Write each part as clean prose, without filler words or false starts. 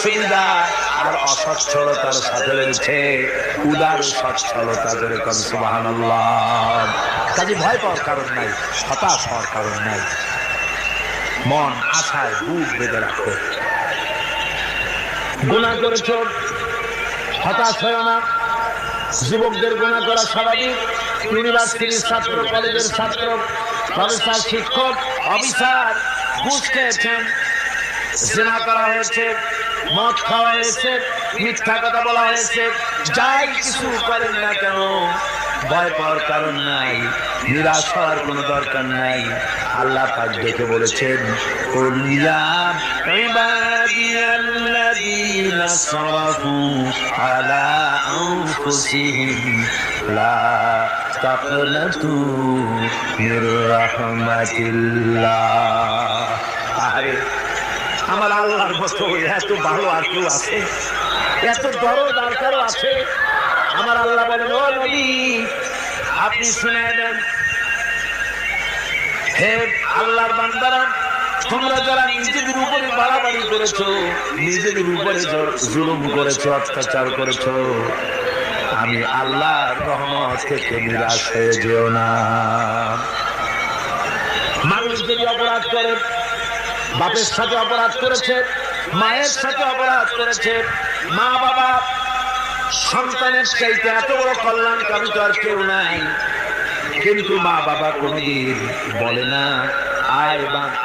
সুবিধা আর অসচ্ছলতার সাথে রয়েছে উদার সচ্ছলতা। যেরকম সুবহানাল্লাহ। কাজে ভয় পাওয়ার কারণ নাই, হতাশ হওয়ার কারণ নাই। মন আশায় বুক বেঁধে রাখো। গুনাহ করেছ, হতাশ হয় না। যুবকদের গুনাহ করা স্বাভাবিক। ইউনিভার্সিটির ছাত্র, কলেজের ছাত্র, প্রফেসর, শিক্ষক, অফিসার ঘুষ খেয়েছেন, জিনা করা হয়েছে, মদ খাওয়া হয়েছে, মিথ্যা কথা বলা হয়েছে, যাই কিছু করেন না কেন ভয় পাওয়ার কারণ নাই, নিরাশ হওয়ার কোনো দরকার নাই। আল্লাহ পাক দেখে বলেছেন, কুল ইয়া ইবাদিয়াল্লাযীনা আসরাফু আলা আনফুসিহিম লা তাকনাতু মির রাহমাতিল্লাহ। আরে আমার আল্লাহর মতো এত ভালো আর কেউ আছে? এত দরদ আর কারো আছে? আমার আল্লাহ বলেন, ও নবী আপনি শুনে দেন, হে আল্লাহর বান্দারা, তোমরা যারা নিজেদের উপরে বাড়াবাড়ি করেছো, নিজেদের উপরে জুলুম করেছো, অত্যাচার করেছো, আমি আল্লাহর রহমত থেকে নিরাশ হয়ে যেও না। মানুষ যদি অপরাধ করে, বাপের সাথে অপরাধ করেছে, মায়ের সাথে অপরাধ করেছে, মা বাবা সন্তানের চাইতে এত বড় কল্যাণকামী তো আর কেউ নাই। কিন্তু মা বাবা কোনদিন বলে না,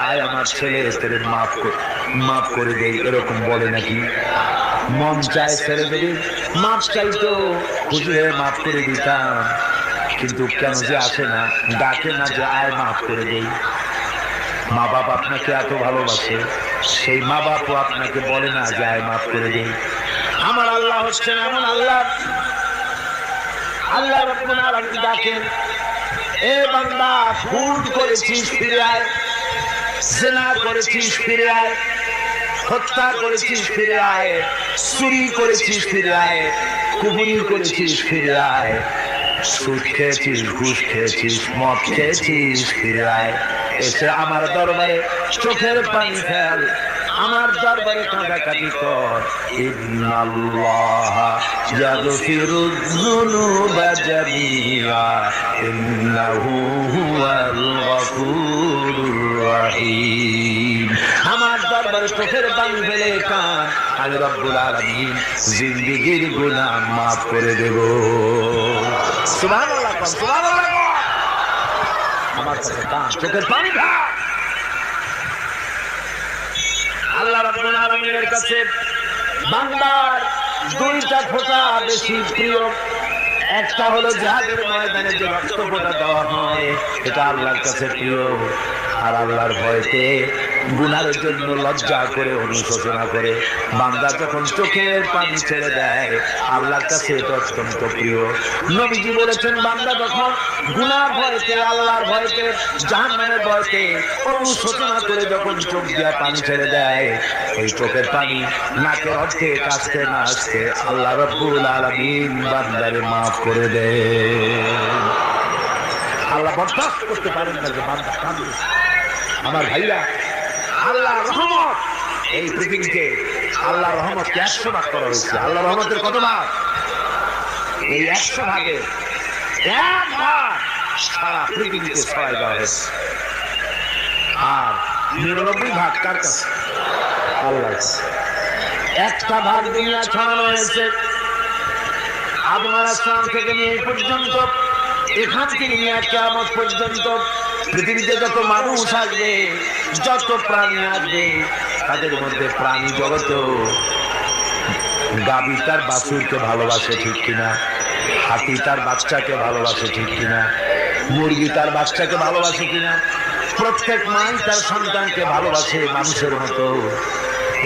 আয় আমার ছেলে তোরে মাফ করে দেই, এরকম বলে নাকি? মন চায় ছেড়ে দেবে, মাফ চাইতো, খুশি হয়ে মাফ করে দিতাম, কিন্তু কেন যে আসে না, ডাকে না যে আয় মাফ করে দেই। মা বাপ আপনাকে এত ভালোবাসে, সেই মা বাপও আপনাকে বলে না যে আয় মাফ করে দেই। আমার আল্লাহ হচ্ছেন এমন আল্লাহ, আল্লাহ রাব্বুল আলামিন ডাকেন, এ বান্দা খুন করেছিস ফিরে আয়, জিনা করেছিস ফিরে আয়, হত্যা করেছিস ফিরে আয়, চুরি করেছিস ফিরে আয়, কুফরি করেছিস ফিরে আয়, সুদ খেয়েছিস, ঘুষ খেয়েছিস, মদ খেয়েছিস ফিরে আয়। এসে আমার দরবারে চোখের পানি ফেল, আমার দরবারে কাঁদাকাটি কর। ইন্নাল্লাহ ইয়াগফিরুয যুনুবা জামিআ ইন্নাহু হুয়াল গফুরুর রহিম। আমার দরবারে চোখের পানি ফেলে কাঁদ, আমি রব্বুল আলামিন জিন্দেগীর গুনাহ মাফ করে দেব। সুবহানাল্লাহ, সুবহানাল্লাহ। আমার কাছে কাঁদ, চোখের পানি ফেল। আল্লাহ রাব্বুল আলামিনের কাছে বান্দার দুইটা ফোঁটা বেশি প্রিয়। একটা হলো জিহাদের ময়দানে যে রক্ত ফোঁটা দেওয়া হয়, এটা আল্লাহর কাছে প্রিয়। আর আল্লাহর ভয়তে গুনাহের জন্য লজ্জা করে, অনুশোচনা করে বান্দা যখন চোখের পানি ছেড়ে দেয়, আল্লাহর কাছে এটা অত্যন্ত প্রিয়। নবীজি বলেছেন, বান্দা যখন গুনাহ ভয়তে, আল্লাহর ভয়তে, জাহান্নামের ভয়তে অনুশোচনা করে যখন চোখ দিয়ে পানি ছেড়ে দেয়, এই চোখের পানি নাকের অর্ধেক আসতে না আসতে আল্লাহ রাব্বুল আলামিন বান্দারে মাফ করে দেয়। আল্লাহ বরদাস্ত করতে পারেন না যে বান্দা কাঁদে। আমার ভাইরা, আল্লাহ রহমত, এই পৃথিবীতে আল্লাহ রহমতকে 100 ভাগ করা হয়েছে। আল্লাহ রহমতের কত ভাগ? এই 100 ভাগে 1 ভাগ সারা পৃথিবীতে ছড়াই দেওয়া হয়েছে। আর 99 ভাগ কার কাছে? আল্লাহর কাছে। একটা ভাগ দুনিয়া ছড়ানো হয়েছে আদম আলাইহিস সালাম থেকে নিয়ে এই পর্যন্ত, এখান থেকে নিয়ে কিয়ামত পর্যন্ত পৃথিবীতে যত মানুষ আসবে, যত প্রাণী আসবে, তাদের মধ্যে প্রাণী জগত গাভী তার বাছুরকে ভালোবাসে, ঠিক কিনা? হাতি তার বাচ্চাকে ভালোবাসে, ঠিক কিনা? মুরগি তার বাচ্চাকে ভালোবাসে কিনা? প্রত্যেক মাই তার সন্তানকে ভালোবাসে মানুষের মতো।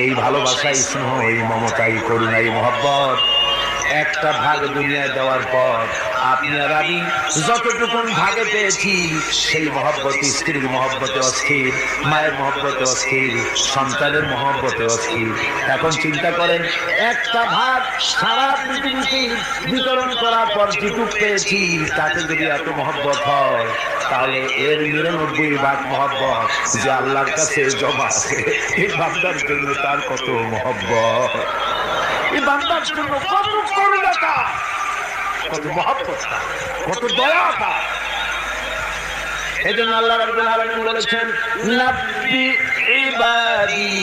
এই ভালোবাসাই স্নেহ, এই মমতা, এই করুণা, এই মহব্বত একটা ভাগ দুনিয়ায় দেওয়ার পর আপনি আর আমি যতটুকুন ভাগে পেয়েছি সেই মহব্বত, স্ত্রীর মহব্বতে অস্থির, মায়ের মহব্বতে অস্থির, সন্তানের মহব্বতে অস্থির। এখন চিন্তা করেন, একটা ভাগ সারা পৃথিবীতে বিতরণ করার পর যেটুক পেয়েছি তাতে যদি এত মহব্বত হয়, তাহলে এর ৯৯ ভাগ মহব্বত যে আল্লাহর কাছে জমা আছে, এই বান্দার জন্য তার কত মহব্বত, এই বান্দার জন্য কত করুণাটা, কত মহব্বতটা, কত দয়াটা। এজন্য আল্লাহ রাব্বুল আলামিন বলেছেন, নাব্বি ইবাদি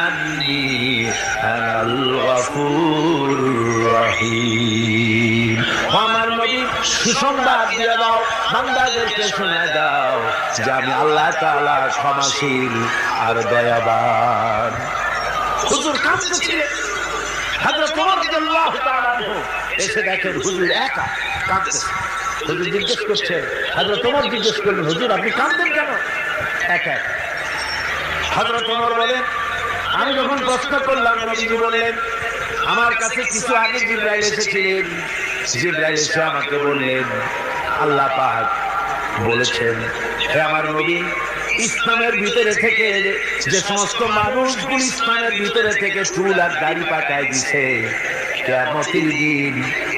আন্নী আনাল গফুরুর রহিম। আমার নবী সুসংবাদ দিয়ে দাও, বান্দাদেরকে শুনে দাও যে আমি আল্লাহ তাআলা ক্ষমাশীল আর দয়াবান। হুজুর কাঁদতেছিলেন, হযরত ওমর রাদিয়াল্লাহু তাআলা এসে দেখেন হুজুর একা কাঁদতেছে। হুজুর জিজ্ঞেস করছে, হযরত ওমর জিজ্ঞেস করলেন, হুজুর আপনি কাঁদতেন কেন একা? হযরত ওমর বলেন, আমি যখন প্রশ্ন করলাম নবীজি বললেন, আমার কাছে কিছু আগে জিবরাইল এসেছিলেন, জিবরাইল এসে আমাকে বললেন আল্লাহ পাক বলেছেন, হে আমার নবী, ইসলামের ভিতরে থেকে যে সমস্ত মানুষগুলো ইসলামের ভিতরে থেকে চুল আর দাড়ি পাকায় দিছে, কিয়ামতের দিন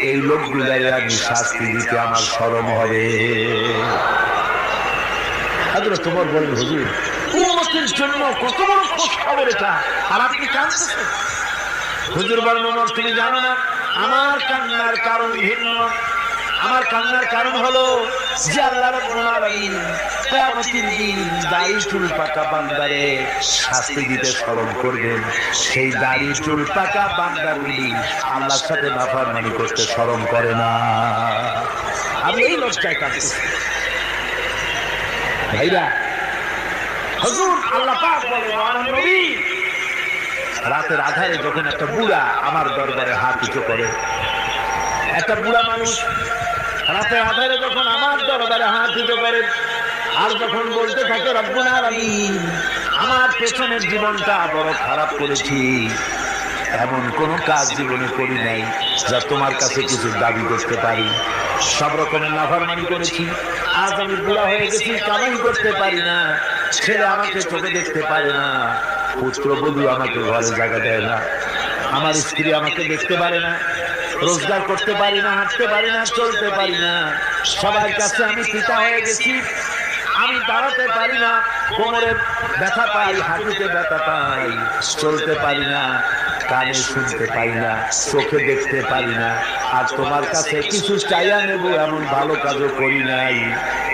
এই লোকগুলাই আমি শাস্তি দিতে আমার শরম হবে। হযরত ওমর বলেন, হুজুর উম্মতের জন্য কত বড় খোঁজ খবর এটা, আর আপনি কাঁদতেছেন। হুজুর বলেন, ওমর তুমি জানো না আমার কান্নার কারণ ভিন্ন। আমার কান্নার কারণ হলো যে আল্লাহ রাব্বুল আলামিন কিয়ামতের দিন দাড়ি চুল পাকা বান্দারে শাস্তি দিতে স্মরণ করবেন। সেই দাড়ি চুল পাকা বান্দাগুলি আল্লাহর সাথে নাফরমানি করতে শরম করে না। আমি এই লজ্জায় কাঁদতেছি ভাইরা। হুজুর আল্লাহ পাক বলেন, আমার নবী রাতের আধারে যখন একটা বুড়া আমার দরবারে হাত উঁচু করে, একটা বুড়া মানুষ রাতের আধারে যখন আমার দরবারে হাত উঁচু করে আর যখন বলতে থাকে, রব্বুল আলামিন আমার পেছনের জীবনটা বড় খারাপ করেছি, এমন কোন কাজ জীবনে করি নাই যা তোমার কাছে কিছু দাবি করতে পারি, সব রকমের নাফরমানি করেছি, আজ আমি বুড়া হয়ে গেছি, কামাই করতে পারি না, ছেলে আমাকে চোখে দেখতে পারে না, পুত্রবধূ আমাকে ঘরে জায়গা দেয় না, আমার স্ত্রী আমাকে দেখতে পারে না, রোজগার করতে পারি না, হাঁটতে পারি না, চলতে পারি না, সবার কাছে আমি পিতা হয়ে গেছি, আমি দাঁড়াতে পারি না, কোমরে ব্যথা পাই, হাঁটুতে ব্যথা পাই, চলতে পারি না, কানে শুনতে পাই না, চোখে দেখতে পারি না, আর তোমার কাছে কিছু চাইয়া নেব এমন ভালো কাজও করি নাই।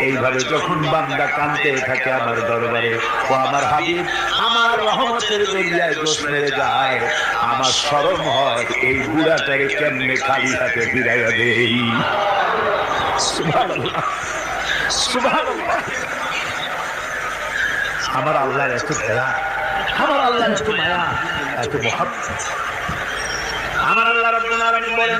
এইভাবে যখন বান্দা কাঁদতে থাকে আমার দরবারে, ও আমার হাবিব আমার রহমতের দরিয়ায় দোষ মেরে যায়, আমার শরম হয় এই বুড়াটারে কেমনে খালি হাতে ফিরাইয়া দেই। সুবহানাল্লাহ, সুবহানাল্লাহ। আমার আল্লাহর এত দয়া, আমার আল্লাহর এত মায়া, এত মহব্বত। আমার আল্লাহ রাব্বুল আলামিন বলেন,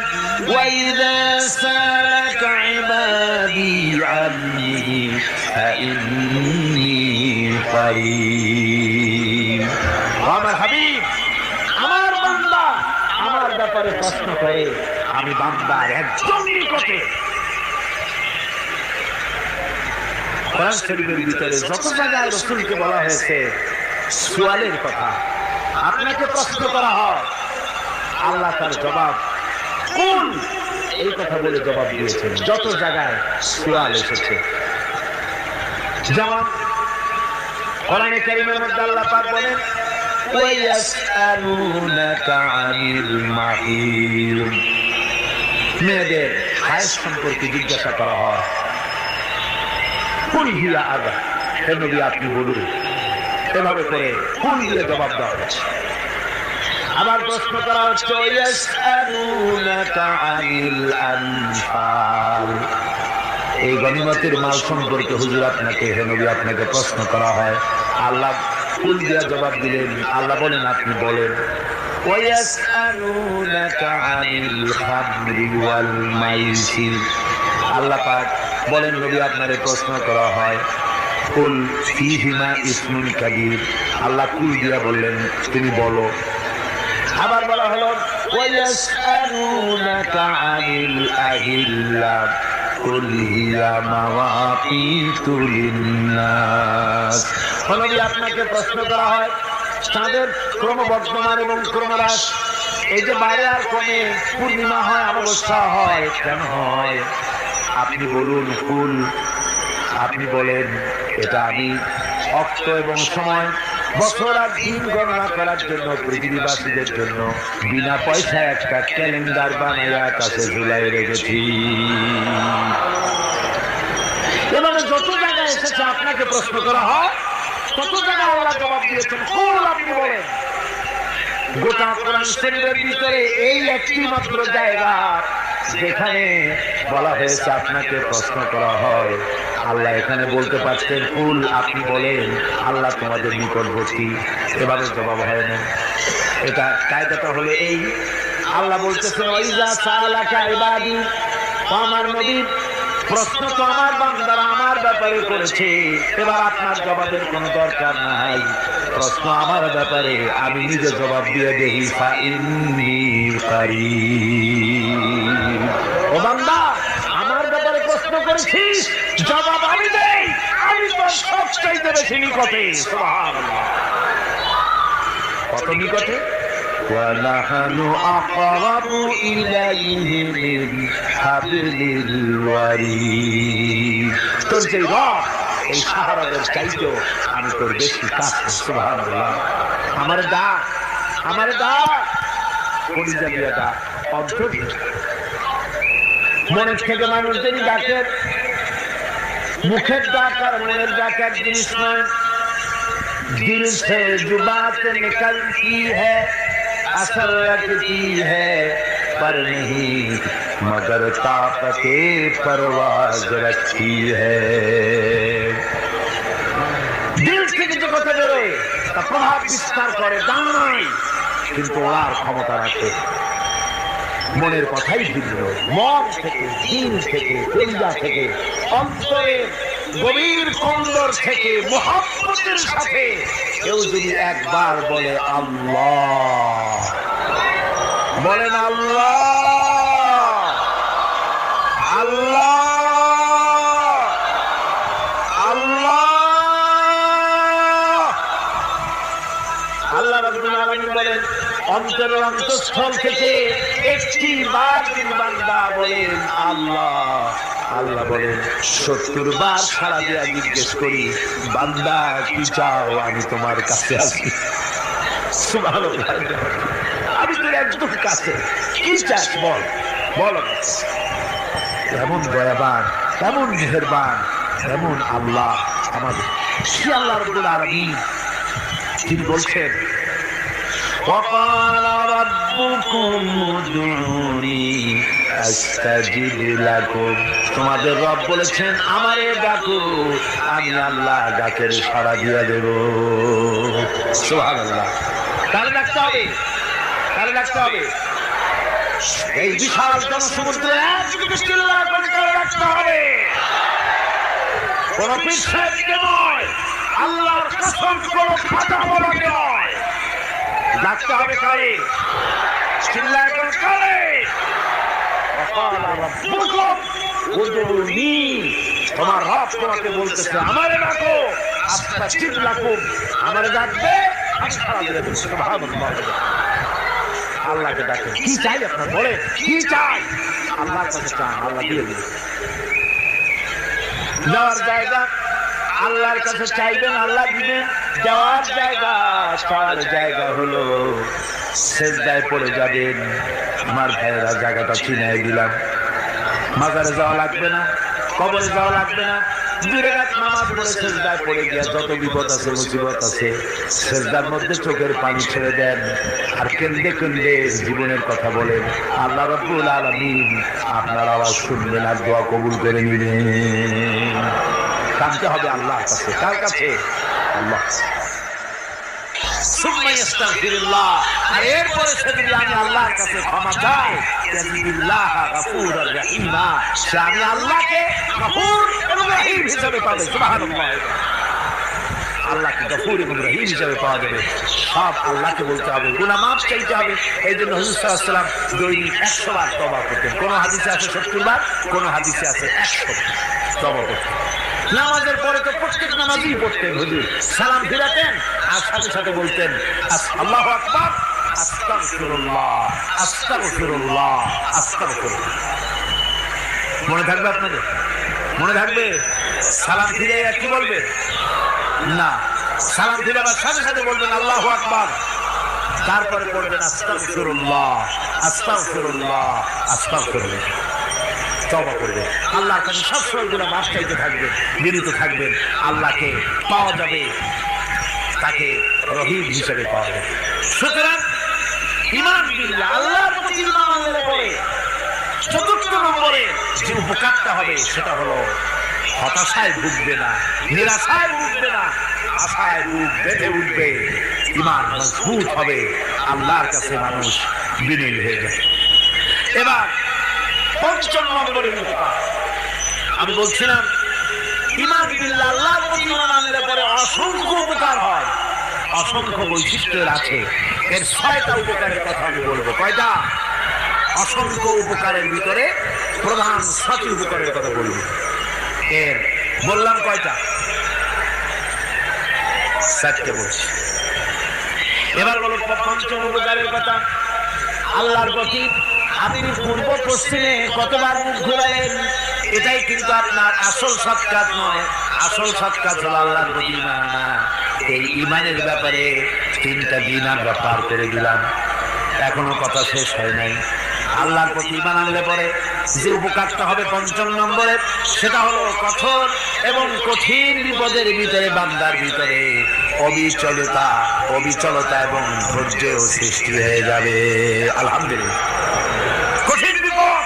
ওয়াইযা সালাকা ইবাদি আন্নী ফাইন্নী কারীব। আমার হাবিব আমার বান্দা আমার ব্যাপারে প্রশ্ন করে, আমি বান্দার একদম নিকটে। কোরআন শরীফের ভিতরে যত জায়গায় রাসূলকে বলা হয়েছে সুয়ালের কথা, আপনাকে প্রশ্ন করা হয়, আল্লাহ তার জবাব কোন এই কথা বলে জবাব দিয়েছেন। যত জায়গায় সুয়াল এসেছে, যেমন কোরআনে কারীমের মধ্যে আল্লাহ পাক বলেন, ওয়ায়াসআলুনাকা আনিল মাহিদ, মেয়েদের হায়েজ সম্পর্কে জিজ্ঞাসা করা হয়, কুল হিয়া আযা, হে নবী আপনি বলুন। এভাবে করে কোন দিয়ে জবাব দেওয়া হচ্ছে। আবার প্রশ্ন করা হচ্ছে, ওয়ায়াসআলুনাকা আনিল আনফাল, এই গনিমতের মাল সম্পর্কে হুজুর আপনাকে, হে নবী আপনাকে প্রশ্ন করা হয়। আল্লাহ কুল দিয়ে জবাব দিলেন, আল্লাহ বলেন আপনি বলেন। ওয়ায়াসআলুনাকা আনিল খামরি ওয়াল মাইসির, আল্লাহ পাক বলেন নবী আপনারে প্রশ্ন করা হয়, কুল ফীহিমা ইসমুন কাবীর, আল্লাহ কুল দিয়া বললেন তুমি বলো। আবার বলা হলো, ওয়ায়াসআলুনাকা আনিল আহিল্লা কুল হিয়া মাওয়াকিতু লিন্নাস। নবী, আপনাকে প্রশ্ন করা হয় চাঁদের ক্রমবর্ধমান এবং ক্রমহ্রাস, এই যে বাইরে আর কমে, পূর্ণিমা হয়, অমাবস্যা হয়, কেন হয়? আপনি বলুন কুল, আপনি বলেন এটা আমি অক্ত এবং সময়, বছর আর দিন গণনা করার জন্য পৃথিবীবাসীদের জন্য বিনা পয়সায় একটা ক্যালেন্ডার বানাইয়া কাছে ঝুলাই রেখেছি। এভাবে যত জায়গায় এসেছে আপনাকে প্রশ্ন করা হয়, তত জায়গায় আল্লাহ জবাব দিয়েছেন কুল, আপনি বলেন। গোটা কোরআন শরীফের ভিতরে এই একটি মাত্র জায়গা যেখানে বলা হয়েছে আপনাকে প্রশ্ন করা হয়। আল্লাহ এখানে বলতে পারতেন কুল, আপনি বলেন, আল্লাহ তোমাদের নিকটবর্তী, এভাবে জবাব হয় না। এটা কায়দাটা হলো এই, আল্লাহ বলতেছেন ওয়াইজা সালাকা ইবাদি, আমার নবী প্রশ্ন তো আমার বান্দারা আমার ব্যাপারে করেছে, এবার আপনার জবাবের কোনো দরকার নাই। প্রশ্ন আমার ব্যাপারে, আমি নিজে জবাব দিয়ে দেখি। ফাইন্নী কারীব, ও বান্দা আমার ব্যাপারে প্রশ্ন করেছিস, জবাব আমি দেই, আমি তো সবচাইতে বেশি নিকটে। সুবহানাল্লাহ, কত নিকটে? وَنَحْنُ أَقْرَبُ إِلَيْهِ مِنْ حَبْلِ الْوَرِيدِ। তোর যে রব, এই সাহারাদের চাইতেও আমি তোর বেশি কাছে। সুবহানাল্লাহ, আমার ডাক, আমার ডাক, কলিজা দিয়ে ডাক, অন্তর মনের থেকে মানুষদের ডাকের, মুখের ডাক আর মনের ডাক এক জিনিস নয়। दिल से जुबान निकलती है, असर रखती है, पर नहीं मगर ताकते परवाज रखती है। दिल থেকে যে কথা বেরোয় তা প্রভাব বিস্তার করে, দাঁড়ায়, কিন্তু ওর ক্ষমতা রাখে। মনের কথাই ভিন্ন, মন থেকে, দিল থেকে, কলিজা থেকে, অন্তরের গভীর কন্দর থেকে, মুহাব্বতের সাথে কেউ যদি একবার বলে আল্লাহ, বলেন আল্লাহ, আল্লাহ, আল্লাহ, আল্লাহ রাব্বুল আলামিন বলেন অন্তরের অন্তঃস্থল থেকে একটি বার যদি বান্দা বলেন আল্লাহ, আল্লাহ বলেন ৭০ বার সাড়া দিয়া জিজ্ঞেস করি, বান্দা কি চাও, আমি তোমার কাছে আছি। সুবহানাল্লাহ, আমি তোর একদম কাছে, কি চাস বল, বল। এমন দয়াবান, এমন মেহেরবান, এমন আল্লাহ আমাদের। সে আল্লাহ রাব্বুল আলামিন তিনি বলছেন وقال ربكم ادعوني استجب لكم। তোমাদের রব বলেছেন আমারে ডাকো, আমি আল্লাহ ডাকের সাড়া দিয়ে দেব। সুবহানাল্লাহ, কারে ডাকতে হবে, কারে ডাকতে হবে? এই বিশাল জনসমুদ্রে একদিকে চিল্লা করে কারে ডাকতে হবে? কোন পিছনে নয়, আল্লাহর কসম, কোন ফাটা বলা নয়, ডাকতে হবে কারে? চিল্লা করে কারে? তোমার রব তোমাকে বলতেছে আমারে ডাকো, আস্তাজিব লাকুম, আমারে ডাকবে, আল্লাহকে ডাকে। কি চাই আপনার, বলে কি চাই? আল্লাহর কাছে চান, আল্লাহ দিয়ে দিবে। যাওয়ার জায়গা আল্লাহর কাছে চাইবেন, আল্লাহ দিবেন। যাওয়ার জায়গা, চাওয়ার জায়গা হলো সেজদায় পড়ে যাবেন। আমার ভাইয়েরা জায়গাটা চিনাই দিলাম। মাজারে যাওয়া লাগবে না, কবরে যাওয়া লাগবে না, 2 রাকাত নামাজ পড়ে সেজদায় পড়ে গিয়া যত বিপদ আছে, মুসিবত আছে, সেজদার মধ্যে চোখের পানি ছেড়ে দেন আর কেঁদে কেঁদে জীবনের কথা বলেন। আল্লাহ রাব্বুল আলামিন আপনার আওয়াজ শুনবেন আর দোয়া কবুল করে নিবেন। কাঁদতে হবে আল্লাহর কাছে। কার কাছে? আল্লাহ। আর এরপরে সেদিন আমি আল্লাহর কাছে ক্ষমা চাই, আমি আল্লাহকে গফুর এবং রহিম হিসেবে পাবে। সুবহানাল্লাহ। আল্লাহকে গফুর এবং রহিম হিসেবে পাওয়া যাবে। সব আল্লাহকে বলতে হবে, গুনাহ মাফ চাইতে হবে। এই জন্য হুজুর সাল্লাল্লাহু আলাইহি ওয়াসাল্লাম দৈনিক 100 বার তওবা করতেন। কোন হাদিসে আছে 70 বার, কোন হাদিসে আছে 100 বার তওবা করতেন। নামাজের পরে তো প্রত্যেক নামাজই পড়তেন হুজুর, সালাম ফিরাতেন আর সাথে সাথে বলতেন আল্লাহু আকবার, আস্তাগফিরুল্লাহ, আস্তাগফিরুল্লাহ, আস্তাগফিরুল্লাহ। মনে থাকবে আপনাদের? মনে থাকবে? সালাম ফিরে কি বলবে? না, সালাম ফিরে আবার সাথে সাথে বলবেন আল্লাহু আকবার, তারপরে বলবেন আস্তাগফিরুল্লাহ, আস্তাগফিরুল্লাহ, আস্তাগফিরুল্লাহ। তওবা করবেন, আল্লাহর কাছে সবসময় গুনাহ মাফ চাইতে থাকবেন, বিনীত থাকবেন। আল্লাহকে পাওয়া যাবে, তাকে রহিম হিসেবে পাওয়া যাবে। সুতরাং ঈমান বিল্লাহ, আল্লাহর প্রতি ঈমান আনলে পরে চতুর্থ নম্বরে যে উপকারটা হবে সেটা হলো হতাশায় ভুগবে না, নিরাশায় ভুগবে না, আশায় বুক বেঁধে উঠবে, ঈমান মজবুত হবে, আল্লাহর কাছে মানুষ বিলীন হয়ে যাবে। এবার পঞ্চম নম্বরের উপকার আমি বলছিলাম, ঈমান বিল্লাহ, আল্লাহর প্রতি ঈমান আনলে পরে অসংখ্য উপকার হয়, অসংখ্য বৈশিষ্ট্যের আছে। এর 6টা উপকারের কথা আমি বলবো। কয়টা? অসংখ্য উপকারের ভিতরে প্রধান 6টি উপকারের কথা বলবো। এর বললাম কয়টা? 7টে বলছি। এবার বলো পঞ্চম উপকারের কথা। আল্লাহর প্রতি আপনি পূর্ব পশ্চিমে কতবার মুখ ঘুরালেন, এটাই কিন্তু আপনার আসল সৎ কাজ নয়। আসল সৎ কাজ হলো আল্লাহর প্রতি ঈমান। এই ঈমানের ব্যাপারে 3টা দিন আমরা পার করে দিলাম, এখনো কথা শেষ হয় নাই। আল্লাহর প্রতি ঈমান আনলে পরে যে উপকারটা হবে পঞ্চম নম্বরে, সেটা হলো কঠোর এবং কঠিন বিপদের ভিতরে বান্দার ভিতরে অবিচলতা এবং ধৈর্যের সৃষ্টি হয়ে যাবে। আলহামদুলিল্লাহ। কঠিন বিপদ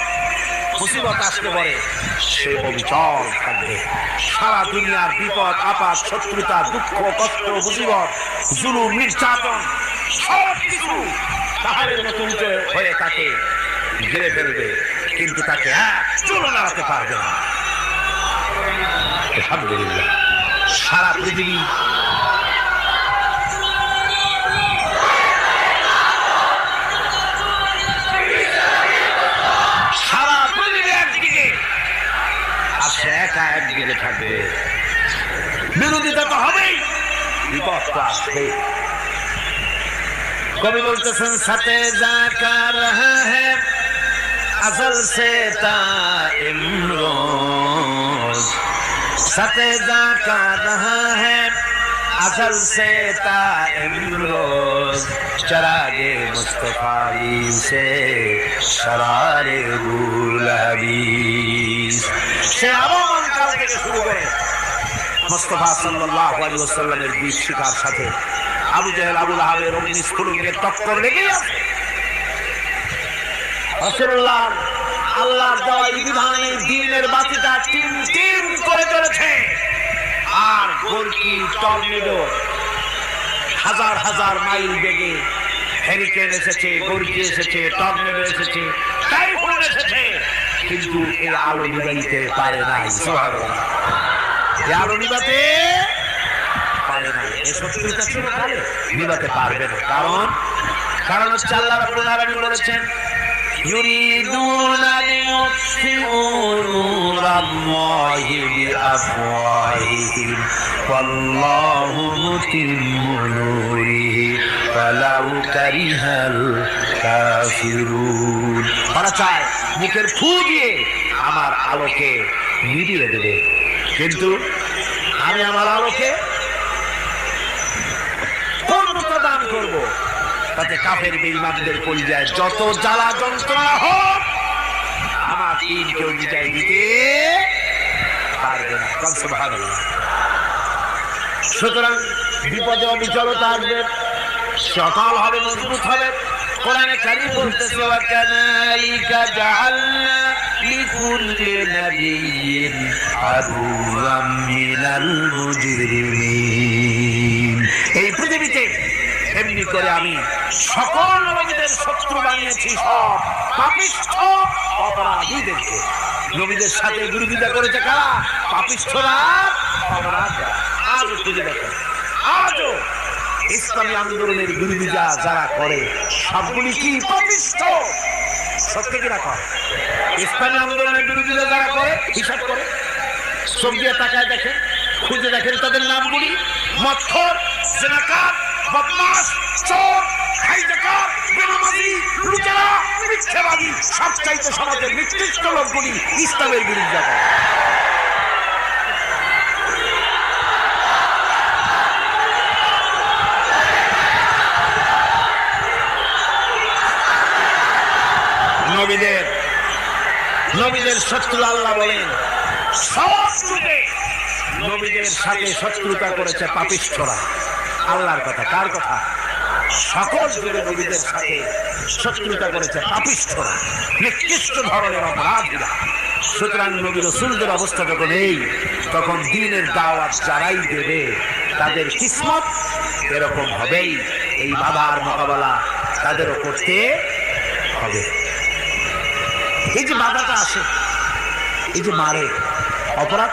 মুসিবত আসলে পরে সে অবিচল থাকবে। সারা দুনিয়ার বিপদ আপদ, শত্রুতা, দুঃখ, কষ্ট, মুসিবত, জুলুম, নির্যাতন সব কিছু পাহাড়ের মতো হয়ে তাকে ঘিরে ফেলবে, কিন্তু তাকে এক চুলও নাড়াতে পারবে না। আলহামদুলিল্লাহ। সারা পৃথিবী একদিকে আর সে একা একদিকে থাকবে। বিরোধিতা তো হবেই, বিপদ তো আসবে। কবি বলতেছেন সাথে যা কার রহা হ্যায় अज़ल से ताइम रोज़ सतेजा का रहा है अज़ल से ताइम रोज़ चरागे मुस्तफ़ाई से शरारे रूल हबीस से आवाम काल থেকে শুরু করে মুস্তাফা সাল্লাল্লাহু আলাইহি ওয়াসাল্লামের বিশ শিকার সাথে আবু জাহেল, আবু লাহাবের অগ্নিস্ফুলিঙ্গের টক্কর লেগেই আছে। রাসূলুল্লাহ আল্লাহর দেওয়া বিধানে দ্বীনের বাতিটা টিম টিম করে চলেছে, আর গোলকি টর্নেডো হাজার হাজার মাইল বেগে হেরিকেন এসেছে, গোলকি এসেছে, টর্নেডো এসেছে, টাইফুন এসেছে, কিন্তু এই আলো নিভাইতে পারে নাই। সুবহানাল্লাহ। এই আলো নিভাতে পারে নাই। এই শত্রুতা ছিল কালে নিভাতে পারবে না। কারণ হচ্ছে আল্লাহ রাব্বুল আলামিন বলেছেন يريدون ليطفئوا نور الله بأفواههم والله متم نوره ولو كره الكافرون। তারা চায় মুখের ফু দিয়ে আমার আলোকে নিভিয়ে দেবে, কিন্তু আমি আমার আলোকে পূর্ণতা দান করব, তাতে কাফের বেঈমানদের কলিজায় যত জ্বালা যন্ত্রণা হোক আমার দ্বীন কেউ মিটাই দিতে পারবে না। সুবহানাল্লাহ। সুতরাং বিপদে অবিচলতা আসবে, সকাল হবে, মজবুত হবে। কোরআনে কারীম বলতেছে ওয়া কাযালিকা জাআলনা লিকুল্লি নাবিয়্যিন আদুওয়াম মিনাল মুজরিমিন। এই পৃথিবীতে এমনি করে আমি সকল নবীদের শত্রু বানিয়েছি, সব পাপিষ্ঠ অপরাধীদেরকে। নবীদের সাথে বিরোধিতা করেছে কারা? পাপিষ্ঠরা, অপরাধীরা। আজ খুঁজে দেখো আজও ইসলামী আন্দোলনের বিরোধিতা যারা করে সবগুলি কি পাপিষ্ঠ? সত্য কিনা কর? ইসলামী আন্দোলনের বিরোধিতা যারা করে হিসাব করে চোখ দিয়ে তাকায় দেখেন, খুঁজে দেখেন তাদের নামগুলি। মৎখর, জেনাকার, বদমাশ, চোর, হাইজাকার, বেনামাজি, লুটেরা, মিথ্যাবাদী, সবচাইতে সমাজের নিকৃষ্ট লোকগুলি ইসলামের বিরুদ্ধে করে। নবীদের শত্রু আল্লাহ বলেন সব যুগে নবীদের সাথে শত্রুতা করেছে পাপিষ্ঠরা। আল্লাহর কথা, কার কথা? সকল যুগে নবীদের সাথে শত্রুতা করেছে পাপিষ্ঠরা, নিকৃষ্ট ধরনের অপরাধীরা। সুতরাং নবী রাসূলদের অবস্থা যখন এই, তখন দ্বীনের দাওয়াত যারাই দেবে তাদের কিসমত এরকম হবেই। এই বাধার মোকাবেলা তাদেরও করতে হবে। এই যে বাধাটা আসে, এই যে মারে, অপরাধ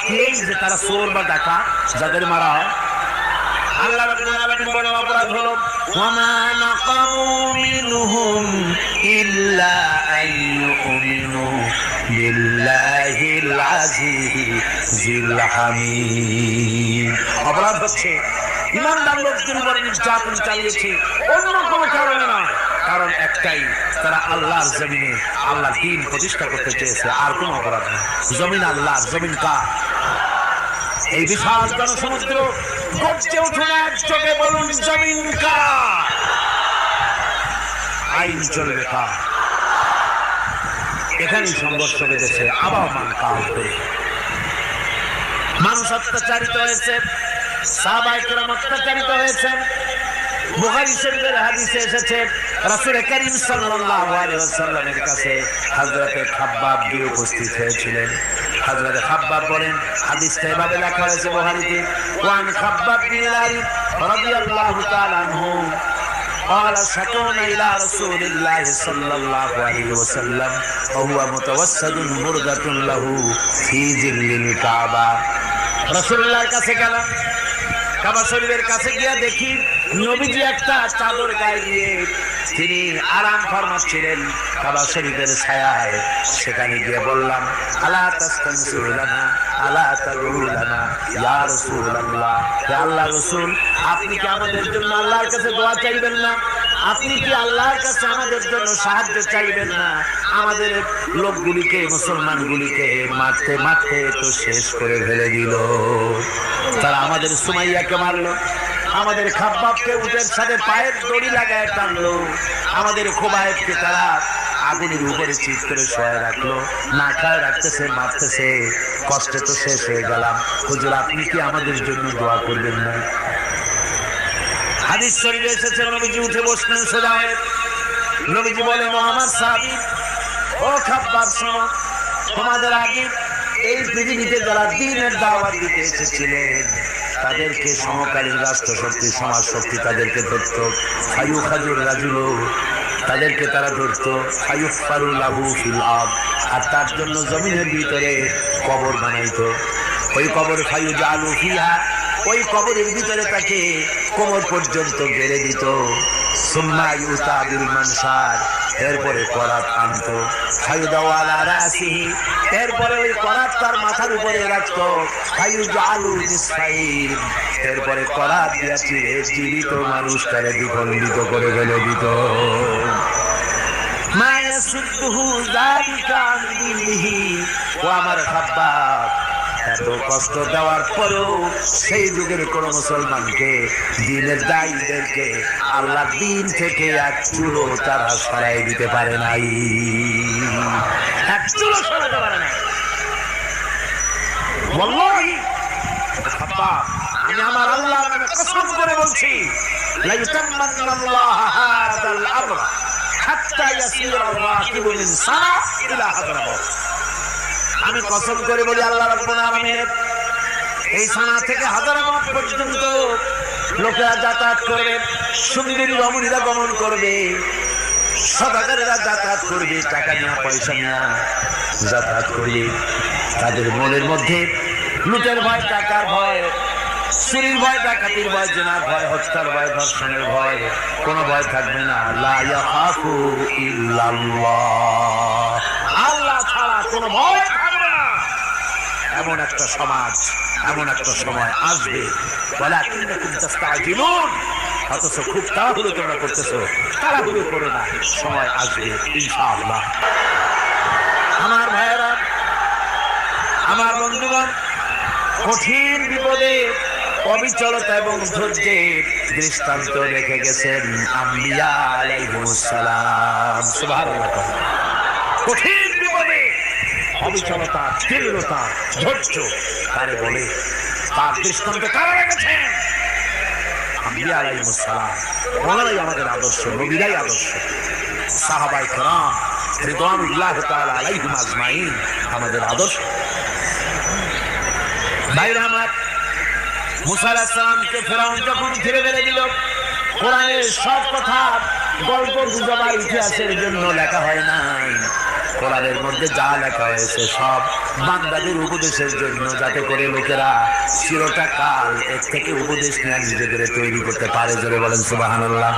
কি? এই যে তারা চোর বা ডাকাত যাদের মারা হয়, আল্লাহ রাব্বুল আলামিন বলেন অপরাধ হলো ওয়ামা নাকামু মিনহুম ইল্লা আইয়ুমিনু বিল্লাহিল আজিজিল হামিদ। অপরাধ হচ্ছে ইমানদার লোকদের উপর নির্যাতন চালিয়েছে, অন্য কোনো কারণে নয়। কারণ একটাই, তারা আল্লাহর জমিনে আল্লাহর দ্বীন প্রতিষ্ঠা করতে চেয়েছে, আর কোনো অপরাধ নেই। জমিন আল্লাহর, জমিন কার? এই বিশাল জনসমুদ্র গর্জে উঠুন একযোগে বলুন জমিন কার? আইন চলবে কার? এখানেই সংঘর্ষ বেঁধেছে আবহমান কাল ধরে। মানুষ অত্যাচারিত হয়েছে, সাহাবায়ে কেরাম অত্যাচারিত হয়েছেন। বুখারী শরীফের হাদিসে এসেছে রাসূল করিম সাল্লাল্লাহু আলাইহি ওয়াসাল্লামের কাছে হযরতে খাব্বাব গিয়ে উপস্থিত হয়েছিলেন। হযরতে খাব্বাব বলেন, হাদিসটা এভাবে লেখা হয়েছে বুখারীতে, ওয়ান খাব্বাব বিন আরিফ রাদিয়াল্লাহু তাআলা আনহু قال شكونا إلى رسول الله صلى الله عليه وسلم وهو متوسد بردة له في ظل الكعبة। রাসূলুল্লাহর কাছে গেলাম, কাবা শরীফের কাছে গিয়ে দেখি নবীজি একটা চাদর গায়ে দিয়ে তিনি আরাম ফরমাচ্ছিলেন কাবা শরীফের ছায়ায়। সেখানে গিয়ে বললাম, আলা তাস্তানসিরু লানা আলা তাদউ লানা ইয়া রাসূলুল্লাহ, হে আল্লাহর রাসূল, আপনি কি আমাদের জন্য আল্লাহর কাছে দোয়া চাইবেন না? আপনি কি আল্লাহর কাছে আমাদের জন্য সাহায্য চাইবেন না? আমাদের লোকগুলিকে, মুসলমানগুলিকে মারতে মারতে তো শেষ করে ফেলে দিল। তারা আমাদের সুমাইয়াকে মারলো, আমাদের খাব্বাবকে উটের সাথে পায়ের দড়ি লাগায় টানলো, আমাদের খোবায়েবকে তারা আগুনের উপরে চিৎ করে শোয়া রাখলো, না খায় রাখতেছে, মারতেছে। কষ্টে তো শেষ হয়ে গেলাম, হুজুর আপনি কি আমাদের জন্য দোয়া করবেন না? হাদিস শরীফে এসেছে নবীজি উঠে বসলেন সোজা হয়ে। নবীজি বলেন, ও আমার সাহাবী, ও খাব্বাব শোনো, তোমাদের আগে এই পৃথিবীতে যারা দ্বীনের দাওয়াত দিতে এসেছিলেন তাদেরকে সমকালীন রাষ্ট্রশক্তি, সমাজ শক্তি তাদেরকে ধরত। ফায়ু খাজুর রাজুল, তাদেরকে তারা ধরত। ফায়ুফারু লাহু ফিল আরদ, আর তার জন্য জমিনের ভিতরে কবর বানাইতো। ওই কবর ফায়ু জালু ফিহা, ওই কবরের ভিতরে তাকে কোমর পর্যন্ত গেড়ে দিত। সুম্মা ইউতাবিল মানসার, এরপরে করাত আনতো। ফায়ুদাউ আলা রাসিহি, এরপরে ওই করাত তার মাথার উপরে রাখতো। ফায়ুজালু নিসফাইন, এরপরে করাত দিয়া চিরে জীবিত মানুষটারে দ্বিখণ্ডিত করে ফেলে দিত। মা ইয়াসুদ্দুহু যালিকা আন দীনিহি, ও আমার খাব্বাব, এত কষ্ট দেওয়ার পরেও সেই যুগের কোন মুসলমানকে, দ্বীনের দায়ীদেরকে আল্লাহ দ্বীন থেকে এক চুলো তারা সরাই দিতে পারে নাই, এক চুলো সরাতে পারে নাই। ওয়াল্লাহি খাব্বাব, আমি আমার আল্লাহর নামে কসম করে বলছি, লা ইউতাম্মান্নাল্লাহু হাযাল আমর হাত্তা ইয়াসিরা আর-রাকিবু মিন সানা ইলা হাযরামাত। আমি কসম করে বলি, আল্লাহ রাব্বুল আলামিন এই সানা থেকে হাজারাবাদ পর্যন্ত লোকেরা যাতায়াত করবে, সুন্দরী রমণীরা গমন করবে, সদাগরেরা যাতায়াত করবে, টাকা নিয়ে পয়সা নিয়ে যাতায়াত করবে। তাদের মনের মধ্যে লুটের ভয়, টাকার ভয়, চুরির ভয়, ডাকাতির ভয়, জেনার ভয়, হত্যার ভয়, ধর্ষণের ভয়, কোনো ভয় থাকবে না। লা ইয়াখাফু ইল্লাল্লাহ, আল্লাহ ছাড়া কোনো ভয় থাকবে না। এমন একটা সমাজ, এমন একটা সময় আসবে, ওয়ালাকিন্নাকুম তাস্তাজিলুন, অথচ খুব তাড়াহুড়ো তোমরা করতেছো। তাড়াহুড়ো করো না, সময় আসবে ইনশাআল্লাহ। আমার ভাইয়েরা, আমার বন্ধুগণ, কঠিন বিপদে অবিচলতা এবং ধৈর্যের দৃষ্টান্ত রেখে গেছেন আম্বিয়া আলাইহিস সালাম। সুবহানাল্লাহ। কঠিন বিপদে অবিচলতা, স্থিরতা, ধৈর্য কারে বলে, তার দৃষ্টান্ত কারা রেখেছেন? আম্বিয়া আলাইহিস সালাম। ওনারাই আমাদের আদর্শ, নবীরাই আদর্শ। সাহাবায়ে কেরাম রিদওয়ানুল্লাহ তাআলা আলাইহিম আজমাইন আমাদের আদর্শ। ভাইরা আমার, মুসা আলাইহিস সালামকে ফেরাউন যখন ঘিরে ফেলে দিল, কোরআনের সব কথা গল্প গুজব আর ইতিহাসের জন্য লেখা হয় নাই। কোরআনের মধ্যে যা লেখা হয়েছে সব বান্দাদের উপদেশের জন্য, যাতে করে লোকেরা চিরটা কাল এর থেকে উপদেশ নিয়ে নিজেদের তৈরি করতে পারে। জোরে বলেন সুবহানাল্লাহ।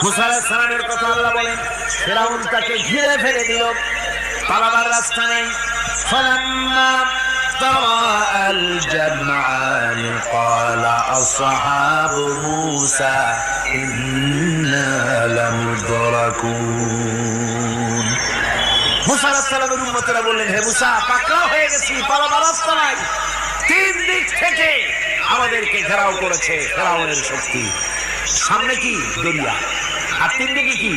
মুসা আলাইহিস সালামের কথা আল্লাহ বলেন, ফেরাউন তাকে ঘিরে ফেলে দিল, পালাবার রাস্তা নেই। ফালাম্মা تراءى الجمعان قال أصحاب موسى إنا لمدركون। মুসা আলাইহিস সালামের উম্মতেরা বললেন, হে মুসা, পাকড়াও হয়ে গেছি, পালাবার রাস্তা নাই। তিন দিক থেকে আমাদেরকে ঘেরাও করেছে ফেরাউনের শক্তি। সামনে কি দরিয়া, আর তিন দিকে কি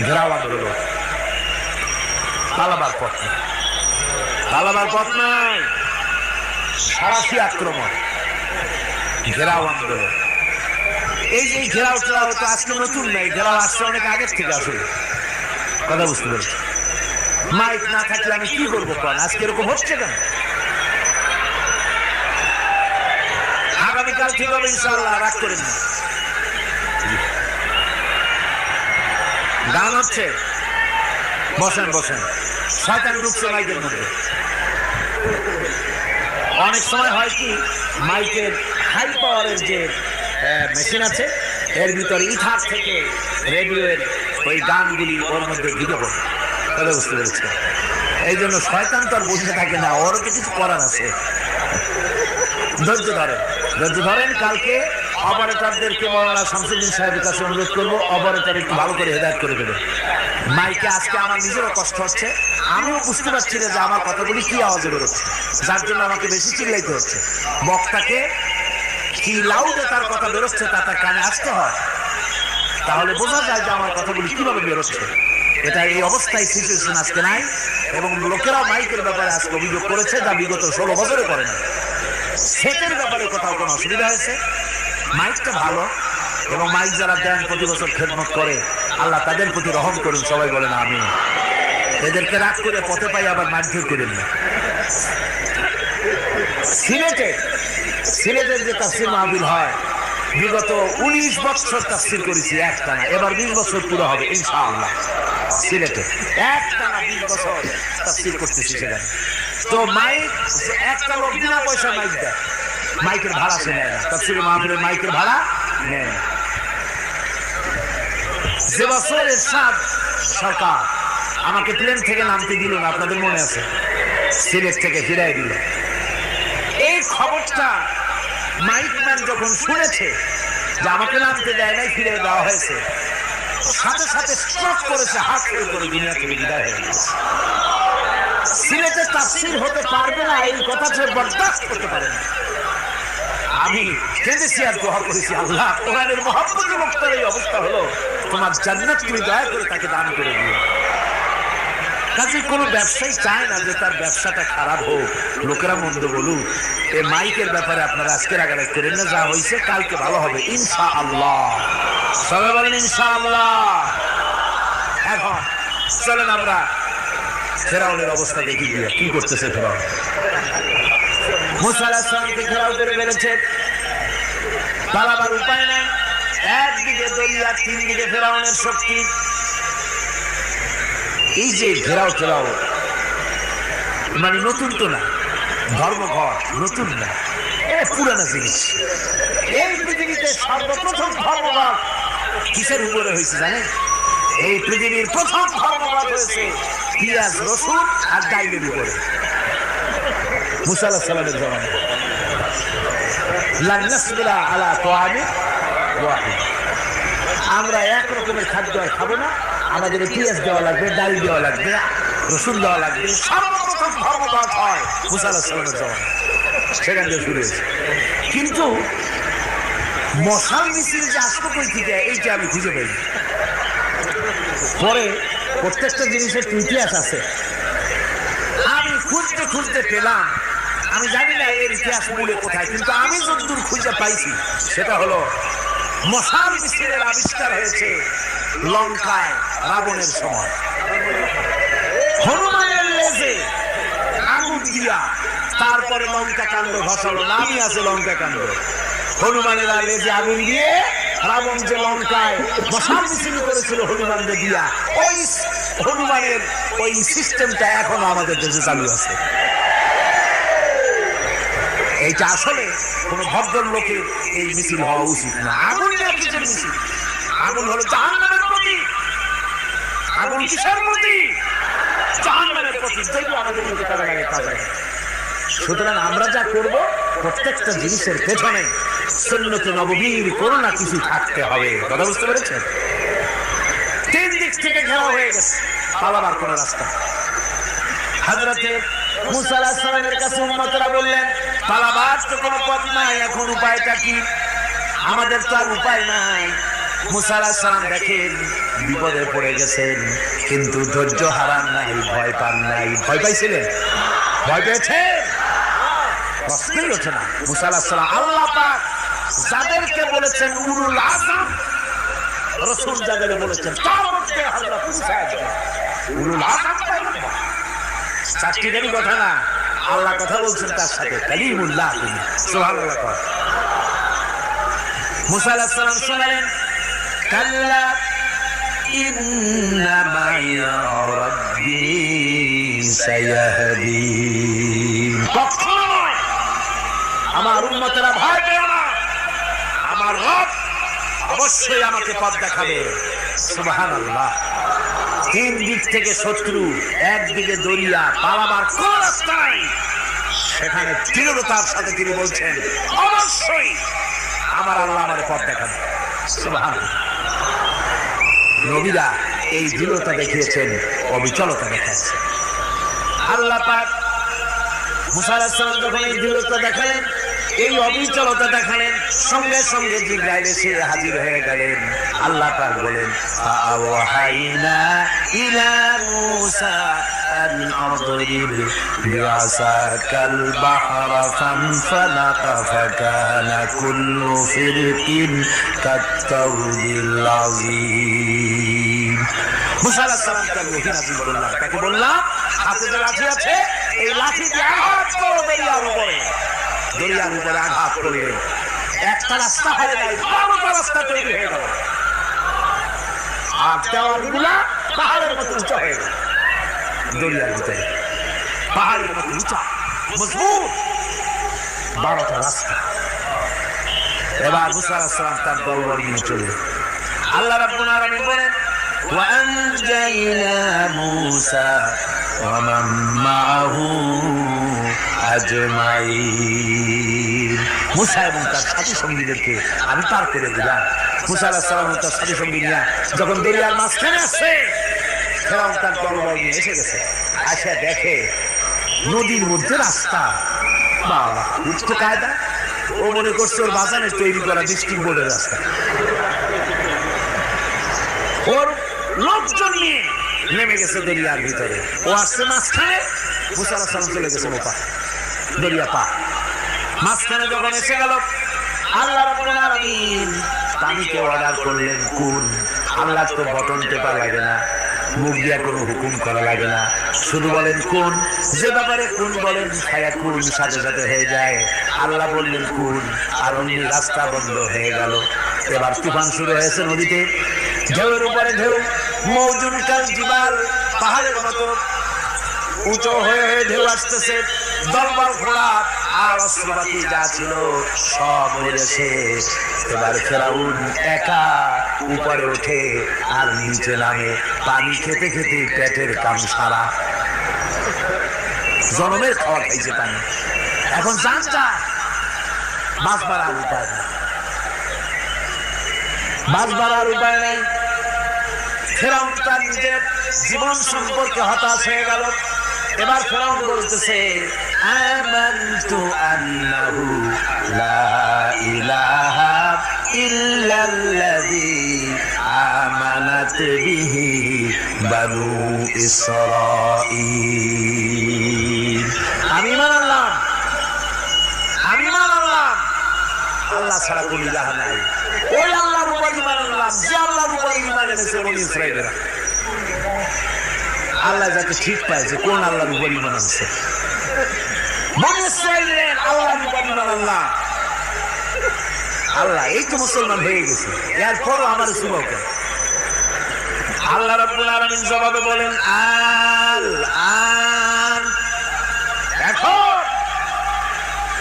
ঘেরাও আন্দোলন। পালাবার পথ নাই, পালাবার পথ নাই, সারাশি আক্রমণ, ঘেরাও আন্দোলন। এই যে ঘেরাও টেরাও তো আজকে নতুন নাই, ঘেরাও আসছে অনেক আগের থেকে। আসলে কথা বুঝতে পেরেছি। মাইক না থাকলে আমি কি করবো? আজকে এরকম হচ্ছে কেন? আগামীকাল ঠিক হবে ইনশাআল্লাহ, রাগ করেন না। গান হচ্ছে, বসেন বসেন। শয়তান ঢুকছে মাইকের মধ্যে। অনেক সময় হয় কি, মাইকের হাই পাওয়ারের যে মেশিন আছে, এর ভিতরে ইথার থেকে রেডিওর ওই গানগুলি ওর মধ্যে ঢুকে পড়ে। কথা বুঝতে পেরেছি। এই জন্য শয়তান তো আর বসে থাকে না, ওরও কিছু করার আছে। ধৈর্য ধরেন, ধৈর্য ধরেন। কালকে অপারেটরদেরকে মাওলানা শামসুদ্দিন সাহেবের কাছে অনুরোধ করবো, অপারেটর একটু ভালো করে হেদায়েত করে দেবে। মাইকে আজকে আমার নিজেরও কষ্ট হচ্ছে, আমিও বুঝতে পারছি না যে আমার কথাগুলি কি আওয়াজে বেরোচ্ছে, যার জন্য আমাকে বেশি চিল্লাইতে হচ্ছে। বক্তাকে কি লাউডে তার কথা বেরোচ্ছে তা তার কানে আসতে হয়, তাহলে বোঝা যায় যে আমার কথাগুলি কিভাবে বেরোচ্ছে। এটা এই অবস্থায় সিচুয়েশন আজকে নাই, এবং লোকেরাও মাইকের ব্যাপারে আজকে অভিযোগ করেছে, যা বিগত 16 বছরে করে না। সেটের ব্যাপারে কোথাও কোনো অসুবিধা হয়েছে? মাইকটা ভালো, এবং মাইক যারা দেন প্রতি বছর খেদমত করে, আল্লাহ তাদের প্রতি রহম করুন। সবাই বলেন আমিন। এদেরকে রাগ করে পথে পাই আবার মারধর করেন না। সিলেটের যে তাফসীর মাহফিল হয়, বিগত 19 বছর তাফসীর করেছি একটানা, এবার 20 বছর পুরো হবে ইনশাআল্লাহ। সিলেটে একটানা 20 বছর তাফসীর করতেছি সেখানে। তো মাইক একটা লোক বিনা পয়সা মাইক দেয়, মাইকের ভাড়া সে নেয় না। তাফসীরের মাহফিলের মাইকের ভাড়া নেয় না। যে বছর এরশাদ সরকার আমাকে প্লেন থেকে নামতে দিল না, আপনাদের মনে আছে, সিলেট থেকে ফিরাই দিল। এই খবরটা মাইকম্যান যখন শুনেছে যে আমাকে নামতে দেয় নাই, ফিরে দেওয়া হয়েছে, সাথে সাথে স্ট্রোক করেছে, হাত ফেল করে দুনিয়া থেকে বিদায় হয়ে গেছে। সিলেটে তাফসীর হতে পারবে না এই কথা সে বরদাস্ত করতে পারে না। আমি কেঁদেছি আর দোয়া করেছি, আল্লাহ কোরআনের মহব্বতের বক্তার এই অবস্থা হলো, তোমার জান্নাত তুমি দয়া করে তাকে দান করে দিও। কাজে কোনো ব্যবসায়ী চায় না যে তার ব্যবসাটা খারাপ হোক, লোকেরা মন্দ বলুক। এই মাইকের ব্যাপারে আপনারা আজকে রাগারাগ করেন না, যা হয়েছে কালকে ভালো হবে ইনশাআল্লাহ। সবাই বলেন ইনশাআল্লাহ। এখন চলেন আমরা ফেরাউনের অবস্থা দেখি গিয়ে কি করতেছে ফেরাউন। মুসা আলাইহিস সালামকে ঘেরাও করে ফেলেছে, পালাবার উপায় নাই। একদিকে দরিয়া, তিন দিকে ফেরাউনের শক্তি। এই যে ঘেরাও ফেরাও মানে নতুন তো না, ধর্মঘট নতুন না, পুরানো জিনিস। এই পৃথিবীতে সর্বপ্রথম ধর্মঘট কিসের উপরে হয়েছে জানেন? এই পৃথিবীর প্রথম ধর্মঘট হয়েছে পেঁয়াজ রসুন আর ডাইলের উপরে। মুসা আলাইহিস সালামের জমানায় লা নাসবিরা আলা তাআমিন ওয়াহিদ, আমরা এক রকমের খাদ্য আর খাবো না, আমাদের পেঁয়াজ দেওয়া লাগবে, ডাল দেওয়া লাগবে, রসুন দেওয়া লাগবে। সর্বপ্রথম ধর্মঘট হয় মুসা আলাইহিস সালামের জমানায়, সেখান থেকে শুরু হয়েছে। কিন্তু মশাল মিছিল যে আসতো কই থেকে এইটা আমি খুঁজে পাই। পরে প্রত্যেকটা জিনিসের ইতিহাস আছে, আমি খুঁজতে খুঁজতে পেলাম। আমি জানি না এর ইতিহাস মূলে কোথায়, কিন্তু আমি যতদূর খুঁজে পাইছি সেটা হলো মশাল মিছিলের আবিষ্কার হয়েছে লঙ্কায় রাবণের সময়। হনুমানের লেজে আগুন দিয়া তারপরে লঙ্কা কাণ্ড ঘটালো, নামই আছে লঙ্কা কাণ্ড। হনুমানের লেজে আগুন দিয়ে রাবণ যে লঙ্কায় মশাল মিছিল করেছিল হনুমানকে দিয়া, ওই হনুমানের ওই সিস্টেমটা এখনো আমাদের দেশে চালু আছে। এইটা আসলে কোন ভদ্রলোকের এই মিছিল হওয়া উচিত না। আগুন কিসের মিছিল? আগুন হলো জাহান্নামের প্রতীক। আগুন কিসের প্রতীক? জাহান্নামের প্রতীক। যেগুলো আমাদের মধ্যে কাজে লাগে কাজে লাগে। সুতরাং আমরা যা করব প্রত্যেকটা জিনিসের পেছনে সুন্নতে নববীর কোনো না কিছু থাকতে হবে। কথা বুঝতে পেরেছেন? তিন দিক থেকে ঘেরা হয়ে গেছে, পালাবার কোন রাস্তা। হযরতে মুসা আলাইহিস সালামের কাছে উম্মতরা বললেন, পালাবার তো কোনো পথ নাই, এখন উপায়টা কি? আমাদের তো আর উপায় নাই। মুসা আলাইহিস সালাম দেখেন বিপদে পড়ে গেছেন, কিন্তু ধৈর্য হারান নাই, ভয় পান নাই। ভয় পাইছিলেন? ভয় পেয়েছেন? প্রশ্নই ওঠে না। মুসা আলাইহিস সালাম আল্লাহ পাক যাদেরকে বলেছেন উলুল আযম, রাসূল যাদের বলেছেন তার মধ্যে হযরত মুসা উলুল আযম। চারটিদেরই কথা না, আল্লাহ কথা বলছেন তার সাথে, কালিমুল্লাহ। সুবহানাল্লাহ। মুসা আলাইহিস সালাম শুনলেন, কাল্লা ইন্না মাইয়া রাব্বি সায়াহদিন। কখনো আমার উম্মতেরা ভয় পেও না, আমার রব অবশ্যই আমাকে পথ দেখাবে। সুবহানাল্লাহ। তিন দিক থেকে শত্রু, একদিকে দরিয়া, পালাবার কোন রাস্তা নাই। সেখানে দৃঢ়তার সাথে তিনি বলছেন, অবশ্যই আমার আল্লাহ আমার পথ দেখাবে। সুবহানাল্লাহ। নবীরা এই দৃঢ়তা দেখিয়েছেন, অবিচলতা দেখাচ্ছেন। আল্লাহ পাক মুসা আলাইহিস সালাম যখন এই দৃঢ়তা দেখালেন, এই অবিচলতা দেখালেন, সঙ্গে সঙ্গে জিবরাইল এসে হাজির হয়ে গেলেন। আল্লাহ পাক বলেন, আওহাইনা ইলা মুসা আন আদরিব বিআসাকাল বাহরা ফানফালাকা ফাকানা কুল্লু ফিরকিন কাত্তাউদিল আযীম। মুসা আলাইহিস সালামকে আমি ওহী নাযিল করলাম, তাকে বললাম হাতে যে লাঠি আছে এই লাঠি দিয়ে আঘাত করো দরিয়ার উপরে। দরিয়ার উপরে আঘাত করলেন, একটা রাস্তা হয়ে যায়, 12টা রাস্তা তৈরি হয়ে গেল। আর দেওয়ালগুলা পাহাড়ের মতো উঁচা হয়ে গেল। দরিয়ার ভিতরে পাহাড়ের মতো উঁচা মজবুত 12টা রাস্তা। এবার মুসা আলাইহিস সালাম তার দলবল নিয়ে চলে। আল্লাহ রাব্বুল আলামিন বলেন, ওয়া আনজাইনা মুসা ওয়া মান মাআহু আজমাইন। মুসা এবং তার সাথী সঙ্গীদেরকে আমি পার করে দিলাম। মুসা আলাইহিস সালাম ও তার সাথী সঙ্গীরা যখন দরিয়ার মাঝখানে আসছে, ফেরাউন তার দলবল নিয়ে এসে গেছে। আসে দেখে নদীর মধ্যে রাস্তা। বাবা, উঠতে কায়দা। ও মনে করছে ওর বাজানের তৈরি করা ডিস্ট্রিক্ট বোর্ডের রাস্তা। ওর লোকজন নিয়ে নেমে গেছে দরিয়ার ভিতরে। ও আসছে মাঝখানে, মুসা আলাইহিস সালাম চলে গেছে ওপা দরিয়া পা। মাঝখানে যখন এসে গেল, আল্লাহ রাব্বুল আলামিন পানিকে অর্ডার করলেন কোন। আল্লাহ তো বটন টেপা লাগে না, মুখ দিয়া কোনো হুকুম করা লাগে না, শুধু বলেন কোন। যে ব্যাপারে কোন বলেন ছায়া কোন সাথে সাথে হয়ে যায়। আল্লাহ বললেন কোন, আর অমনি রাস্তা বন্ধ হয়ে গেল। এবার তুফান শুরু হয়েছে নদীতে, ঢেউয়ের উপরে ঢেউ, মওজুন কাল জিবাল, পাহাড়ের মতো উঁচু হয়ে হয়ে ঢেউ আসতেছে। দলবল ঘোড়া আর অস্ত্রপাতি যা ছিল সব মেরেছে। এবার ফেরাউন একা উপরে ওঠে আর নিচে নামে, পানি খেতে খেতে পেটের কাম সারা, জনমের খাওয়া খাইছে পানি। এখন জানটা মাছ মারার উপায় নাই, মাছ মারার উপায় নাই। ফেরাউন তার নিজের জীবন সম্পর্কে হতাশ হয়ে গেল। এবার ফেরাউন বলতেছে, আমানতু আন্নাহু লা ইলাহা ইল্লাল্লাযী আমানাত বিহি বানু ইসরাঈল। আমি ঈমান আনলাম, আমি ঈমান আনলাম আল্লাহ ছাড়া কোনো ইলাহ নাই। ওই আল্লাহর উপর ঈমান আনলাম যে আল্লাহর উপর ঈমান এনেছে বনি ইসরাঈলরা। আল্লাহ যাকে ঠিক পাইছে কোন আল্লাহর উপর ঈমান আনছে, বনি ইসরাঈলের আল্লাহর উপর ঈমান আনলাম। আল্লাহ এই তো মুসলমান হয়ে গেছে, এরপরও আমার সুবহ কেন? আল্লাহ রাব্বুল আলামিন জবাবে বলেন, আল আন, এখন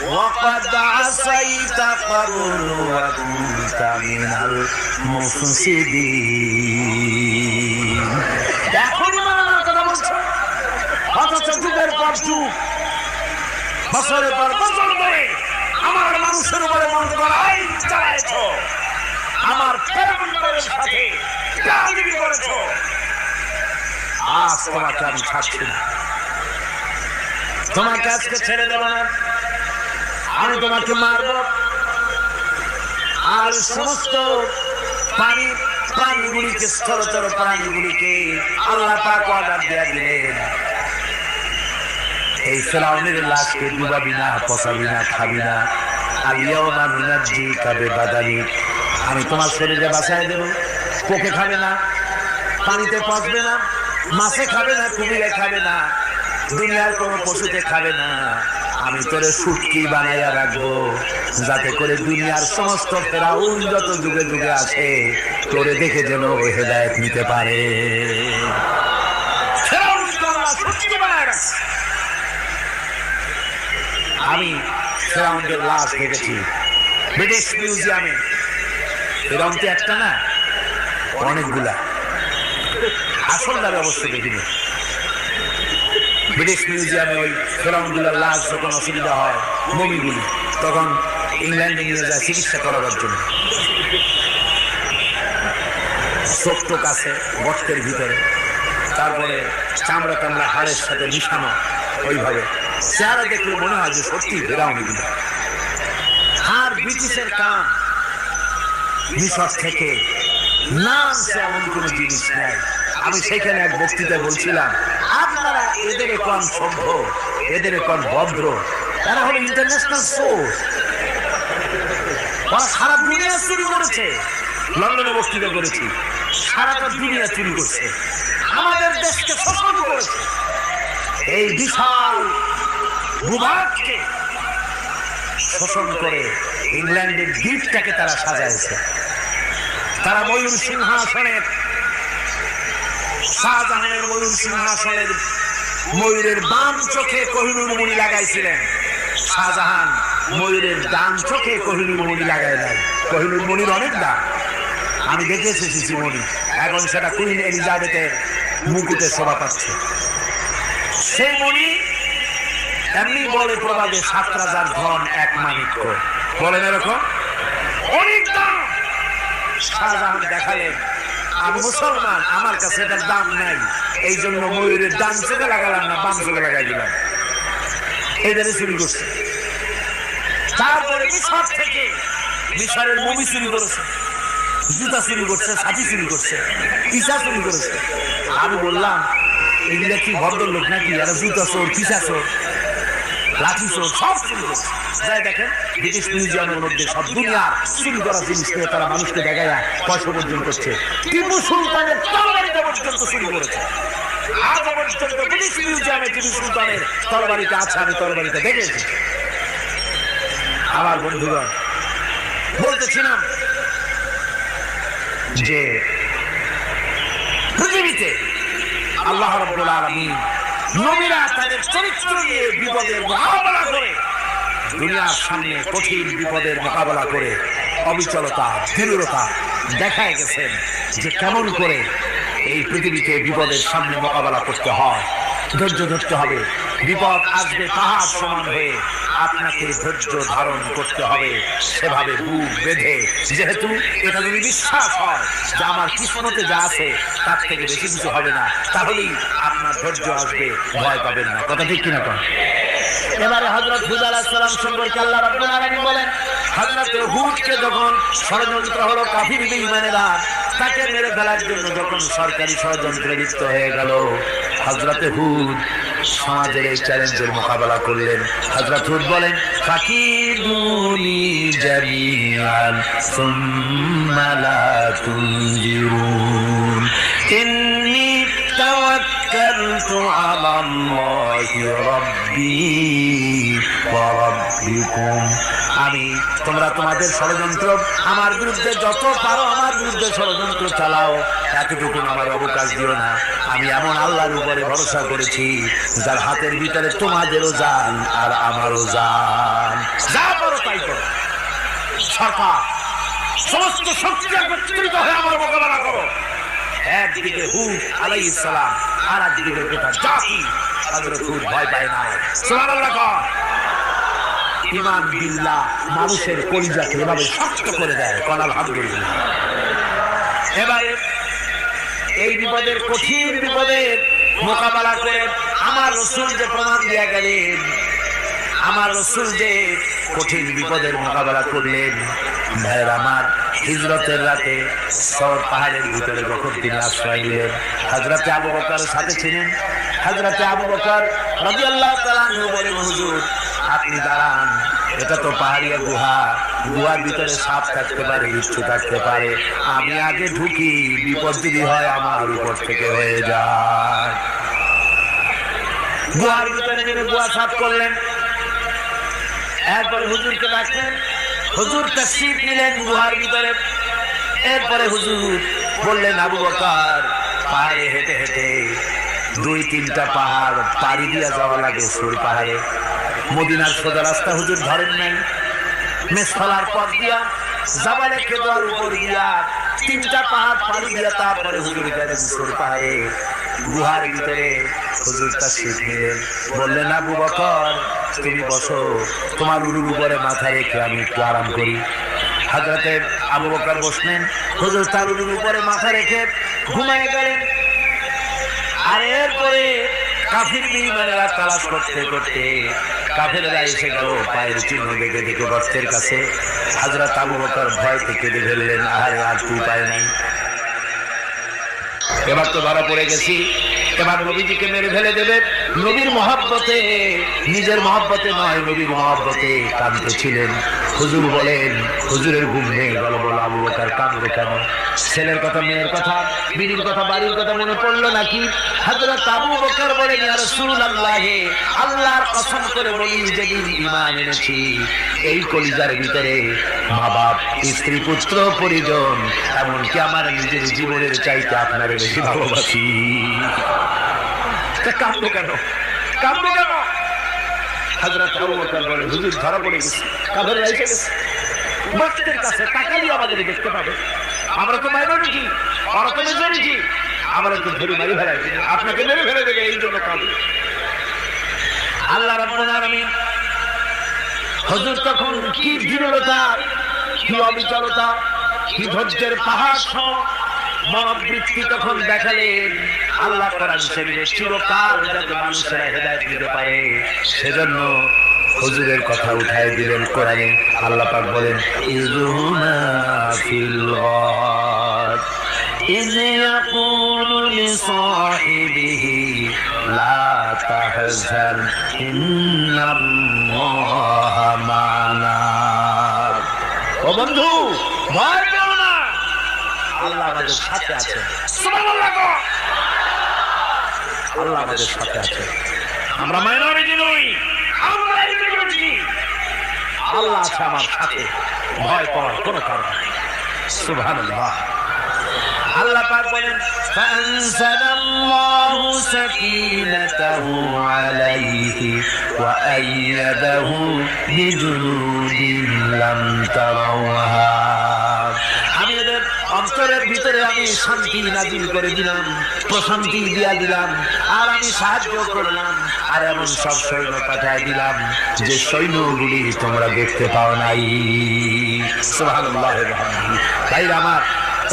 ওয়াকাদ আসাইতা ক্বাবলু ওয়া কুনতা মিনাল মুফসিদিন। এখন ইমানের কথা বলছো, অথচ যুগের পর যুগ, বছরের পর বছর ধরে আমার মানুষের উপরে মন করা আইন চালাইছো, আমার পেগম্বরের সাথে বেয়াদবি করেছো। আজ তোমাকে আমি ছাড়ছি না, তোমাকে আজকে ছেড়ে দেব না, আমি তোমাকে মারব। আর সমস্ত প্রাণীগুলিকে, স্থলচর প্রাণীগুলিকে আল্লাহ পাক অর্ডার দিয়ে দিলেন, এই ফেরাউনের লাশকে ডুবাবি না, পচাবি না, খাবি না। আল-ইয়াওমা নুনাজ্জিকা বিবাদানিক, আমি তোমার শরীরে বাঁচাই দেব। পোকে খাবে না, পানিতে পচবে না, মাছে খাবে না, কুমিরে খাবে না, দুনিয়ার কোনো পশুতে খাবে না। আমি তোরে শুটকি বানাইয়া রাখবো, যাতে করে দুনিয়ার সমস্ত ফেরাউন যত যুগে যুগে আছে তোরে দেখে যেন হেদায়েত নিতে পারে। আমি ফেরাউনের লাশ দেখেছি ব্রিটিশ মিউজিয়ামে। ফেরাউন তো একটা না, অনেকগুলা, আসলটার অবস্থা দেখিনি। ব্রিটিশ মিউজিয়ামে ওই ফেরাউনগুলার লাশ যখন অসুবিধা হয়, মমিগুলি, তখন ইংল্যান্ডে নিয়ে যায় চিকিৎসা করাবার জন্য। ছোট্ট কাছে গর্তের ভিতরে, তারপরে চামড়া টামড়া হাড়ের সাথে মিশানো, ওইভাবে চেহারা দেখলে মনে হয় যে সত্যি ফেরাউনগুলো। আর ব্রিটিশের কাম মিশর থেকে নামছে এমন কোন জিনিস নাই। আমি সেখানে এক বক্তৃতায় বলছিলাম, আপনারা এদের কোন সভ্য, এদের কোন ভদ্র, তারা হলো ইন্টারন্যাশনাল সোর্স। ওরা সারা দুনিয়া চুরি করেছে। লন্ডনে বক্তৃতা করেছি, সারাটা দুনিয়া চুরি করছে, আমাদের দেশকে শোষণ করেছে। এই বিশাল ভূভাগকে শোষণ করে ইংল্যান্ডের দ্বীপটাকে তারা সাজাইছে। তারা ময়ূর সিংহাসনের, শাহজাহানের ময়ূর সিংহাসনের ময়ূরের বাম চোখে কোহিনূর মণি লাগাইছিলেন। শাহজাহান ময়ূরের ডান চোখে কোহিনূর মণি লাগাই দেয়। কোহিনূর মণির অনেক দাম, আমি দেখে এসেছি মণি। এখন সেটা কুইন এলিজাবেথের মুকুটে শোভা পাচ্ছে। সেই মণি এমনি বলে প্রবাদে ৭ রাজার ধন এক মাণিক্য, বলেন এরকম অনেক দাম। শাহজাহান দেখালেন, আমি মুসলমান, আমার কাছে এটার দাম নাই, এই জন্য ময়ূরের ডান চোখে লাগালাম না, বাম চোখে লাগাই দিলাম। এটারে চুরি করছে। তারপরে মিশর থেকে, মিশরের মমি চুরি করেছে, জুতা চুরি করছে, ছাতি চুরি করছে, পিসা চুরি করেছে। আমি বললাম, এগুলা কি ভদ্রলোক নাকি? এরা জুতা চোর, পিসা চোর, লাঠি চোর, সব চুরি করছে। যাই দেখেন ব্রিটিশ মিউজিয়ামের মধ্যে সব দুনিয়ার চুরি করা জিনিস নিয়ে তারা মানুষকে দেখায় পয়সা অর্জন করছে। টিপু সুলতানের তরবারিটা পর্যন্ত চুরি করেছে। আজ পর্যন্ত ব্রিটিশ মিউজিয়ামে টিপু সুলতানের তরবারিটা আছে, আমি তরবারিটা দেখেছি। আমার বন্ধুগণ, বলতেছিলাম যে পৃথিবীতে আল্লাহ রাব্বুল আলামিন নবীরা তাদের চরিত্র নিয়ে বিপদের মোকাবেলা করে দুনিয়ার সামনে কঠিন বিপদের মোকাবেলা করে অবিচলতা দৃঢ়তা দেখায় গেছেন যে কেমন করে এই পৃথিবীতে বিপদের সামনে মোকাবেলা করতে হয়। ধৈর্য ধরতে হবে, বিপদ আসবে পাহাড় সমান হয়ে, আপনাকে ধৈর্য ধারণ করতে হবে সেভাবে বুক বেঁধে। যেহেতু এটা যদি বিশ্বাস হয় যে আমার কিসমতে যা আছে তার থেকে বেশি কিছু হবে না, তাহলেই আপনার ধৈর্য আসবে, ভয় পাবেন না। কথা ঠিক কিনা কন? এবারে হযরত হুদ আলাইহিস সালাম সম্পর্কে আল্লাহ রাব্বুল আলামিন বলেন, হযরত হুদকে যখন ষড়যন্ত্র হলো কাফির বেঈমানেরা তাকে মেরে ফেলার জন্য যখন সরকারি ষড়যন্ত্রে লিপ্ত হয়ে গেল, হযরত হুদ সমাজের এই চ্যালেঞ্জের মোকাবেলা করলেন। হযরত হুদ বলেন, ফাকিদুনি জামিআন সুম্মা লা তুনজিরুন ইন্নী তাওয়াক্কালতু আলাল্লাহি রাব্বি ওয়া রাব্বিকুম। তোমরা তোমাদের ষড়যন্ত্র আমার বিরুদ্ধে যত পারো আমার বিরুদ্ধে ষড়যন্ত্র চালাও, এতটুকু আমার অবকাশ দিও না। আমি এমন আল্লাহর উপরে ভরসা করেছি যার হাতের ভিতরে তোমাদেরও জান আর আমারও জান। যা পারো তাই করো, সরকার সমস্ত শক্তি একত্রিত হয়ে আমার মোকাবেলা করো। একদিকে হুদ আলাইহিস সালাম, আর একদিকে গোটা জাতি। হযরত হুদ ভয় পায় না। সুবহানাল্লাহ। ঈমান বিল্লাহ মানুষের কলিজাকে এভাবে শক্ত করে দেয়। কোন আলহামদুলিল্লাহ। এবারে এই বিপদের কঠিন বিপদের মোকাবেলা করে আমার রাসূল যে প্রমাণ দিয়ে গেলেন, আমার রাসূল যে কঠিন বিপদের মোকাবেলা করলেন, ভাইয়ের আমার, হিজরতের রাতে সর পাহাড়ের ভিতরে যখন তিনি আশ্রয় নিলেন, হযরত আবু বকর সাথে ছিলেন। হযরত আবু বকর রাদিয়াল্লাহু তাআলা আনহু বলেন, হুজুর আপনি দাঁড়ান, এটা তো পাহাড়িয়া গুহা, গুহার ভিতরে সাপ থাকতে পারে, বিচ্ছু থাকতে পারে, আমি আগে ঢুকি, বিপদ যদি হয় আমার উপর থেকে হয়ে যায়। গুহার ভিতরে নেমে গুহা সাফ করলেন। এরপরে হুজুরকে ডাকলেন, হুজুর তাশরীফ নিলেন গুহার ভিতরে। এরপরে হুজুর বললেন, আবু বকর পাহাড়ে হেঁটে হেঁটে 2-3টা পাহাড় পাড়ি দিয়া যাওয়া লাগে সুর পাহাড়ে। মদিনার সোজা রাস্তা হুজুর ধরেন নাই, মেসফালার পথ দিয়া জাবালে কেদার উপর দিয়া 3টা পাহাড় পাড়ি দিয়া তারপরে হুজুর গেলেন সুর পাহাড়ে। গুহার ভিতরে হুজুর তাশরীফ নিলেন। বললেন, আবু বকর তুমি বসো, তোমার উরুর উপরে মাথা রেখে আমি একটু আরাম করি। হযরতে আবু বকর বসলেন, হুজুর তার উরুর উপরে মাথা রেখে ঘুমিয়ে গেলেন। আর এরপরে কাফির বেঈমানেরা তালাশ করতে করতে কাফেররা এসে গেল পায়ের চিহ্ন দেখে দেখে গর্তের কাছে। হযরত আবু বকর ভয় থেকে কেঁদে ফেললেন, আহারে আর তো উপায় নাই, এবার তো ধরা পড়ে গেছি, এবার নবীজিকে মেরে ফেলে দেবে। নবীর মহব্বতে, নিজের মহব্বতে নয়, নবীর মহব্বতে কাঁদতেছিলেন। হুজুর বলেন, হুজুরের ঘুম ভেঙে গেল। বলো, আবু বকর কাঁদবে কেন? ছেলের কথা, মেয়ের কথা, বিবির কথা, বাড়ির কথা মনে পড়লো নাকি? হযরত আবু বকর বলেন, ইয়া রাসূলুল্লাহ, আল্লাহর কসম করে বলি, যেদিন ঈমান এনেছি এই কলিজার ভিতরে মা বাপ, স্ত্রী, পুত্র, পরিজন, এমনকি আমার নিজের জীবনের চাইতে আপনার বেশি ভালোবাসি। কাঁদবো কেন? কাঁদবো কেন? হযরত আবু বকর বলেন, হুজুর ধরা পড়ে গেছে, কাফেররা এসে গেছে, মসজিদের কাছে তাকালি আমাদের দেখতে পাবে, আমরা তো মাইনরিটি, ওরা তো মেজরিটি, আমরা তো ধরে মারি ফেলাই, আপনাকে মেরে ফেলে দেবে, এই জন্য কাঁদবে। আল্লাহ রাব্বুল আলামিন হুজুর তখন কি দৃঢ়তা, কি অবিচলতা, কি ধৈর্যের পাহাড় সম মনোবৃত্তি তখন দেখালেন। আল্লাহ কোরআন শরীফে চিরকাল যাতে মানুষেরা হেদায়েত নিতে পারে সেজন্য হুজুরের কথা উঠায় দিলেন কোরআনে। আল্লাহ পাক বলেন, ইযহুমা ফিল গাদ ইয ইয়াকুলু লিসাহিবিহি লা তাহজান ইন্নাল্লাহা মা'ানা। ও বন্ধু, ভয় পেও না, আল্লাহ আমাদের সাথে আছে। সুবহানাল্লাহ। আল্লাহ আমাদের সাথে আছে, আমরা মাইনরিটি নই, আমরা মেজরিটি। আল্লাহ আছে আমার সাথে, ভয় পাওয়ার কোনো কারণ নেই। সুবহানাল্লাহ। আল্লাহ পাক বলেন ফাআনজালাল্লাহু সাকিনাতাহু আলাইহি ওয়া আইয়াদাহু বিজুনুদিন লাম তারাওহা। আমি এদের অন্তরের ভিতরে আমি শান্তি নাজিল করে দিলাম, প্রশান্তি দিয়া দিলাম, আর আমি সাহায্য করলাম, আর এমন সব সৈন্য পাঠায় দিলাম যে সৈন্যগুলি তোমরা দেখতে পাও নাই। সুবহানাল্লাহ। ভাইরা আমার,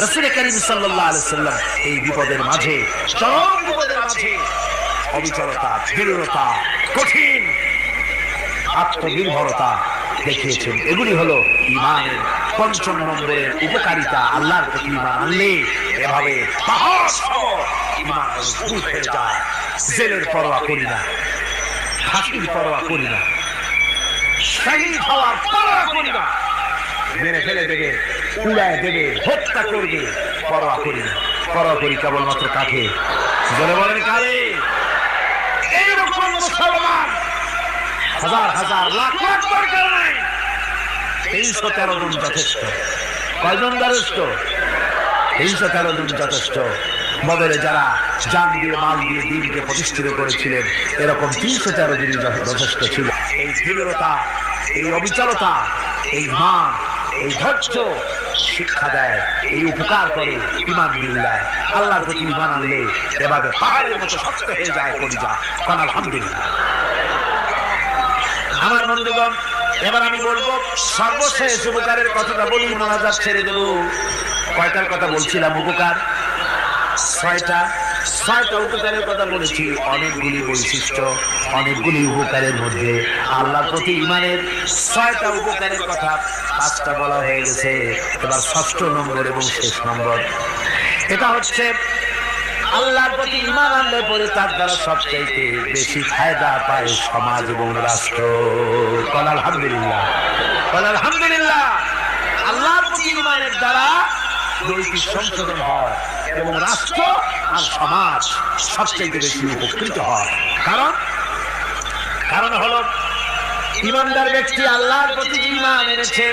রাসূল কারীম সাল্লাল্লাহু আলাইহি ওয়াসাল্লাম এই বিপদের মাঝে, চরম বিপদের মাঝে অবিচলতা, দৃঢ়তা, কঠিন আত্মনির্ভরতা দেখিয়েছেন। এগুলি হলো ঈমানের পঞ্চম নম্বরের উপকারিতা। আল্লাহর প্রতি ঈমান আনলে এভাবে পাহাড় সম ঈমান মজবুত হয়ে যায়। জেলের পরোয়া করি না, ফাঁসির পরোয়া করি না, শহীদ হওয়ার পরোয়া করি না, মেরে ফেলে দেবে, উড়ায় দেবে, হত্যা করবে, পরোয়া করি না। পরোয়া করি কেবলমাত্র কাকে? জোরে বলেন কারে? এইরকম মুসলমান হাজার হাজার লাখ লাখ দরকার নাই, 313 জন যথেষ্ট। কয়জন যথেষ্ট? 313 জন যথেষ্ট। বদরে যারা জান দিয়ে, মাল দিয়ে দিনকে প্রতিষ্ঠিত করেছিলেন, এরকম 313 জনই যথেষ্ট ছিল। এই দৃঢ়তা, এই অবিচলতা, এই মান, এই ধৈর্য শিক্ষা দেয়, এই উপকার করে ঈমান বিল্লাহ। আল্লাহর প্রতি ঈমান আনলে এভাবে পাহাড়ের মতো শক্ত হয়ে যায় কলিজা। কোন আলহামদুলিল্লাহ। আমার বন্ধুগণ, এবার আমি বলবো সর্বশেষ উপকারের কথাটা বলি, মোনাজাত ছেড়ে দেব। কয়টার কথা বলছিলাম? উপকার ছয়টা উপকারের কথা বলেছি। অনেকগুলি বৈশিষ্ট্য, অনেকগুলি উপকারের মধ্যে আল্লাহর প্রতি ঈমানের 6টা উপকারের কথা 5টা বলা হয়ে গেছে। এবার 6ষ্ঠ নম্বর এবং শেষ নম্বর, এটা হচ্ছে আল্লাহর প্রতি ঈমান আনলে পরে তার দ্বারা সবচাইতে বেশি ফায়দা পায় সমাজ এবং রাষ্ট্র। বল আলহামদুলিল্লাহ, বল আলহামদুলিল্লাহ। আল্লাহর প্রতি ঈমানের দ্বারা নৈতিক সংশোধন হয় এবং রাষ্ট্র আর সমাজ সবচাইতে বেশি উপকৃত হয়। কারণ হলো ঈমানদার ব্যক্তি আল্লাহর প্রতি ঈমান এনেছে,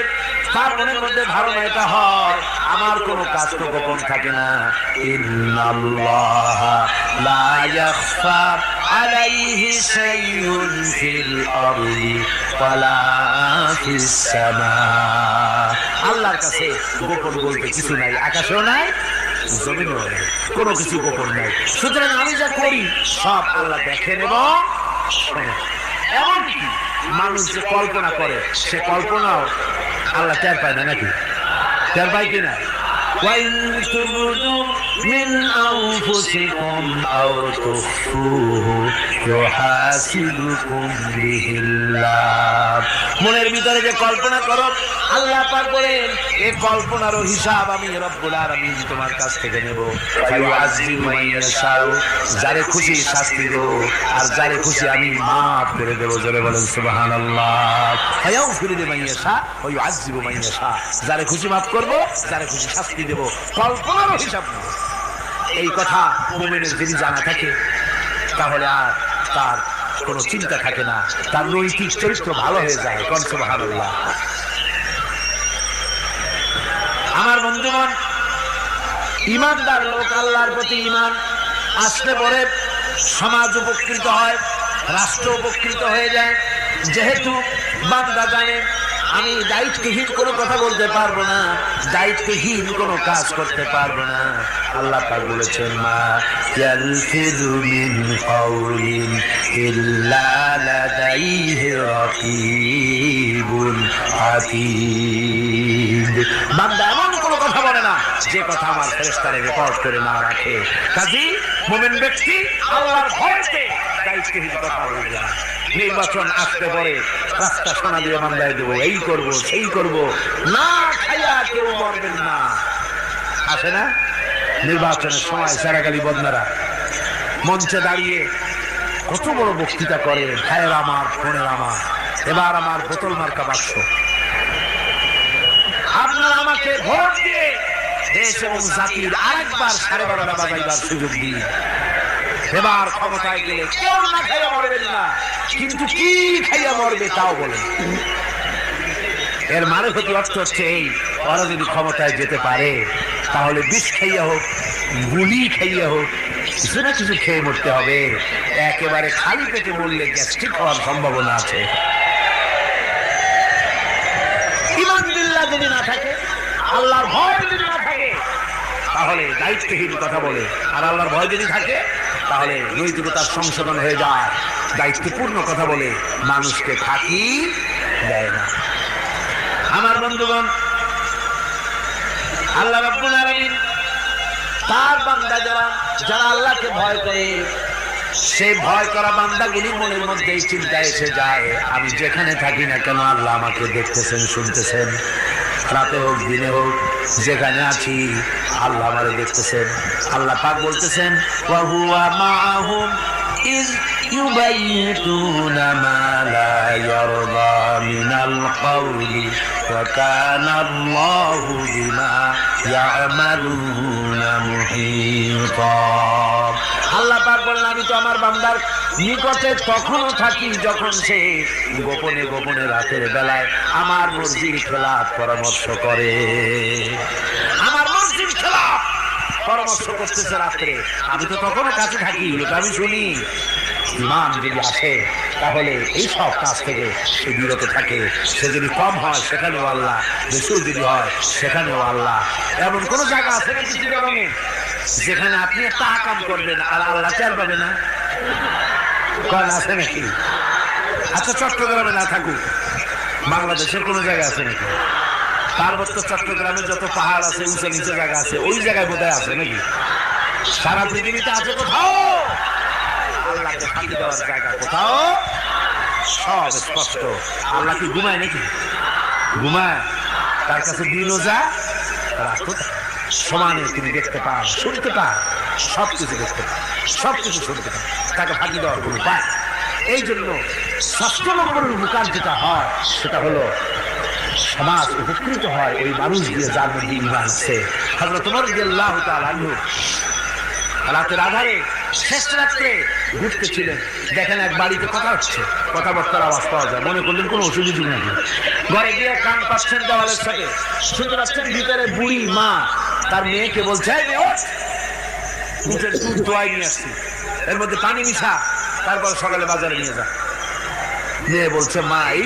তার মনের মধ্যে ধারণা এটা হয় আমার কোনো কাজ তো গোপন থাকে না। ইন্নাল্লাহা লা ইয়াখফা আলাইহি শাইউন ফিল আরদি ওয়ালা ফিস সামা। আল্লাহর কাছে গোপন বলতে কিছু নাই, আকাশেও নাই, জমিনেও নাই, কোনো কিছু গোপন নাই। সুতরাং আমি যা করি সব আল্লাহ দেখেন এবং শোনেন। এমনকি মানুষ যে কল্পনা করে সে কল্পনাও আল্লাহ টের পায় না, নাকি? টের পায় কিনা? মনের ভিতরে যে কল্পনা করো, আল্লাহ পাক বলেন এই কল্পনারও হিসাব আমি রব্বুল আলামিন তোমার কাছ থেকে নেব। যারে খুশি শাস্তি দেব, আর যারে খুশি আমি মাফ করে দেবো। জোরে বলেন সুবহানাল্লাহ। যারে খুশি মাফ করবো, যারে খুশি শাস্তি দেব, কল্পনারও হিসাব নেব। এই কথা মুমিনের যদি জানা থাকে তাহলে আর তার কোনো চিন্তা থাকে না, তার নৈতিক চরিত্র ভালো হয়ে যায়। কোন সুবহানাল্লাহ। আমার বন্ধুগণ, ঈমানদার লোক আল্লাহর প্রতি ঈমান আসলে পরে সমাজ উপকৃত হয়, রাষ্ট্র উপকৃত হয়ে যায়। যেহেতু বান্দা জানে আমি দায়িত্বহীন কোনো কথা বলতে পারবো না, দায়িত্বহীন কোনো কাজ করতে পারবো না। আল্লাহ পাক বলেছেন মা ইয়ালফিযু মিন কাউলিন ইল্লা লাদাইহি রাকীবুন আতীদ। বান্দা এমন কোনো কথা বলে না যে কথা আমার ফেরেশতারা রেকর্ড করে না রাখে। কাজেই মুমিন ব্যক্তি আল্লাহর ভয়তে দায়িত্বহীন কথা বলবে না। নির্বাচন আসতে পরে রাস্তা সোনা দিয়ে মামলায় দেবো, এই করবো সেই করবো, না খাইয়া কেউ মরবেন না। আসে না নির্বাচনের সময় সারাগালি বদনারা মঞ্চে দাঁড়িয়ে কত বড় বক্তৃতা করে, ভাইয়ের আমার, বোনের আমার, এবার আমার বোতল মার্কা বাক্স, আপনারা আমাকে ভোট দিয়ে দেশ এবং জাতির আরেকবার 12:30 বাজাইবার সুযোগ দিন। এবার ক্ষমতায় গেলে কেউ না খাইয়া মরবেন না, কিন্তু কি খাইয়া মরবে তাও বলেন। এর মানে প্রতি অর্থ হচ্ছে এই, ওরা যদি ক্ষমতায় যেতে পারে তাহলে বিষ খাইয়া হোক, গুলি খাইয়া হোক, কিছু না কিছু খেয়ে মরতে হবে। একেবারে খালি পেটে মরলে গ্যাস্ট্রিক হওয়ার সম্ভাবনা আছে। ঈমান বিল্লাহ যদি না থাকে, আল্লাহর ভয় যদি না থাকে, তাহলে দায়িত্বহীন কথা বলে। আর আল্লাহর ভয় যদি থাকে, তাহলে নৈতিকতার সংশোধন হয়ে যায়, দায়িত্বপূর্ণ কথা বলে, মানুষকে ফাঁকি দেয় না। আমার বন্ধুগণ, আল্লাহ রাব্বুল আলামিন তার বান্দা যারা আল্লাহকে ভয় করে, সেই ভয় করা বান্দাগুলির মনের মধ্যে এই চিন্তা এসে যায়, আমি যেখানে থাকি না কেন আল্লাহ আমাকে দেখতেছেন, শুনতেছেন। রাতে হোক দিনে হোক, যেখানে আছি আল্লাহ আমারে দেখতেছেন। আল্লাহ পাক বলতেছেন, ওয়া হুয়া মাআহুম ইয ইউবাইয়িতুনা মা লা ইয়ারদা মিনাল কওলি ওয়া কানা আল্লাহু বিমা ইয়ামালুনা মুহীতা। আল্লাহ পাক বলেন, আমি তো আমার বান্দার নিকটে তখনও থাকি যখন সে গোপনে গোপনে রাতের বেলায় আমার মর্জির খেলাফ পরামর্শ করে। আমার মর্জির খেলাফ পরামর্শ করতেছে রাত্রে, আমি তো তখনও কাছে থাকি, এটা আমি শুনি। ঈমান যদি আসে, তাহলে এই সব কাজ থেকে সে বিরত থাকে। সে যদি কম হয় সেখানেও আল্লাহ, বেশি যদি হয় সেখানেও আল্লাহ। এমন কোন জায়গা আছে নাকি চিটাগাঙে যেখানে আপনি একটা আকাম করবেন আর আল্লাহ চার পাবে না? কল আছে নাকি? আচ্ছা, চট্টগ্রামে না থাকুক, বাংলাদেশের কোন জায়গা আছে নাকি? পার্বত্য চট্টগ্রামে যত পাহাড় আছে, উঁচু নিচু জায়গা আছে, ওই জায়গায় বোধহয় আছে নাকি? সারা পৃথিবীতে আছে কোথাও? আল্লাহকে ফাঁকি দেওয়ার জায়গা কোথাও? সব স্পষ্ট। আল্লাহ কি ঘুমায় নাকি? ঘুমায়? তার কাছে দিনও যা, রাতও তা। সমানে তিনি দেখতে পান, শুনতে পান, সবকিছু দেখতে পান, সবকিছু শুনতে পান। তাকে ফাঁকি দেওয়ার কোনো উপায়। এই জন্য ৬০ নম্বরের উপকার যেটা হয়, সেটা হলো সমাজ উপকৃত হয় ওই মানুষ দিয়ে যার মধ্যে ঈমান আছে। হযরত ওমর রাদিয়াল্লাহু তাআলা আনহু রাতের আধারে শেষ রাত্রে ঘুরতেছিলেন, দেখেন এক বাড়িতে কথা হচ্ছে, কথাবার্তার আওয়াজ পাওয়া যায়। মনে করলেন কোনো অসুবিধা নাকি। ঘরে গিয়ে কান পাচ্ছেন দেওয়ালের সাথে, শুনতে পাচ্ছেন ভিতরে বুড়ি মা তার মেয়েকে বলছে, উঠের দুধ দোয়াই নিয়ে আসছি, এর মধ্যে পানি মিশা, তারপর সকালে বাজারে নিয়ে যা। মেয়ে বলছে, মা এই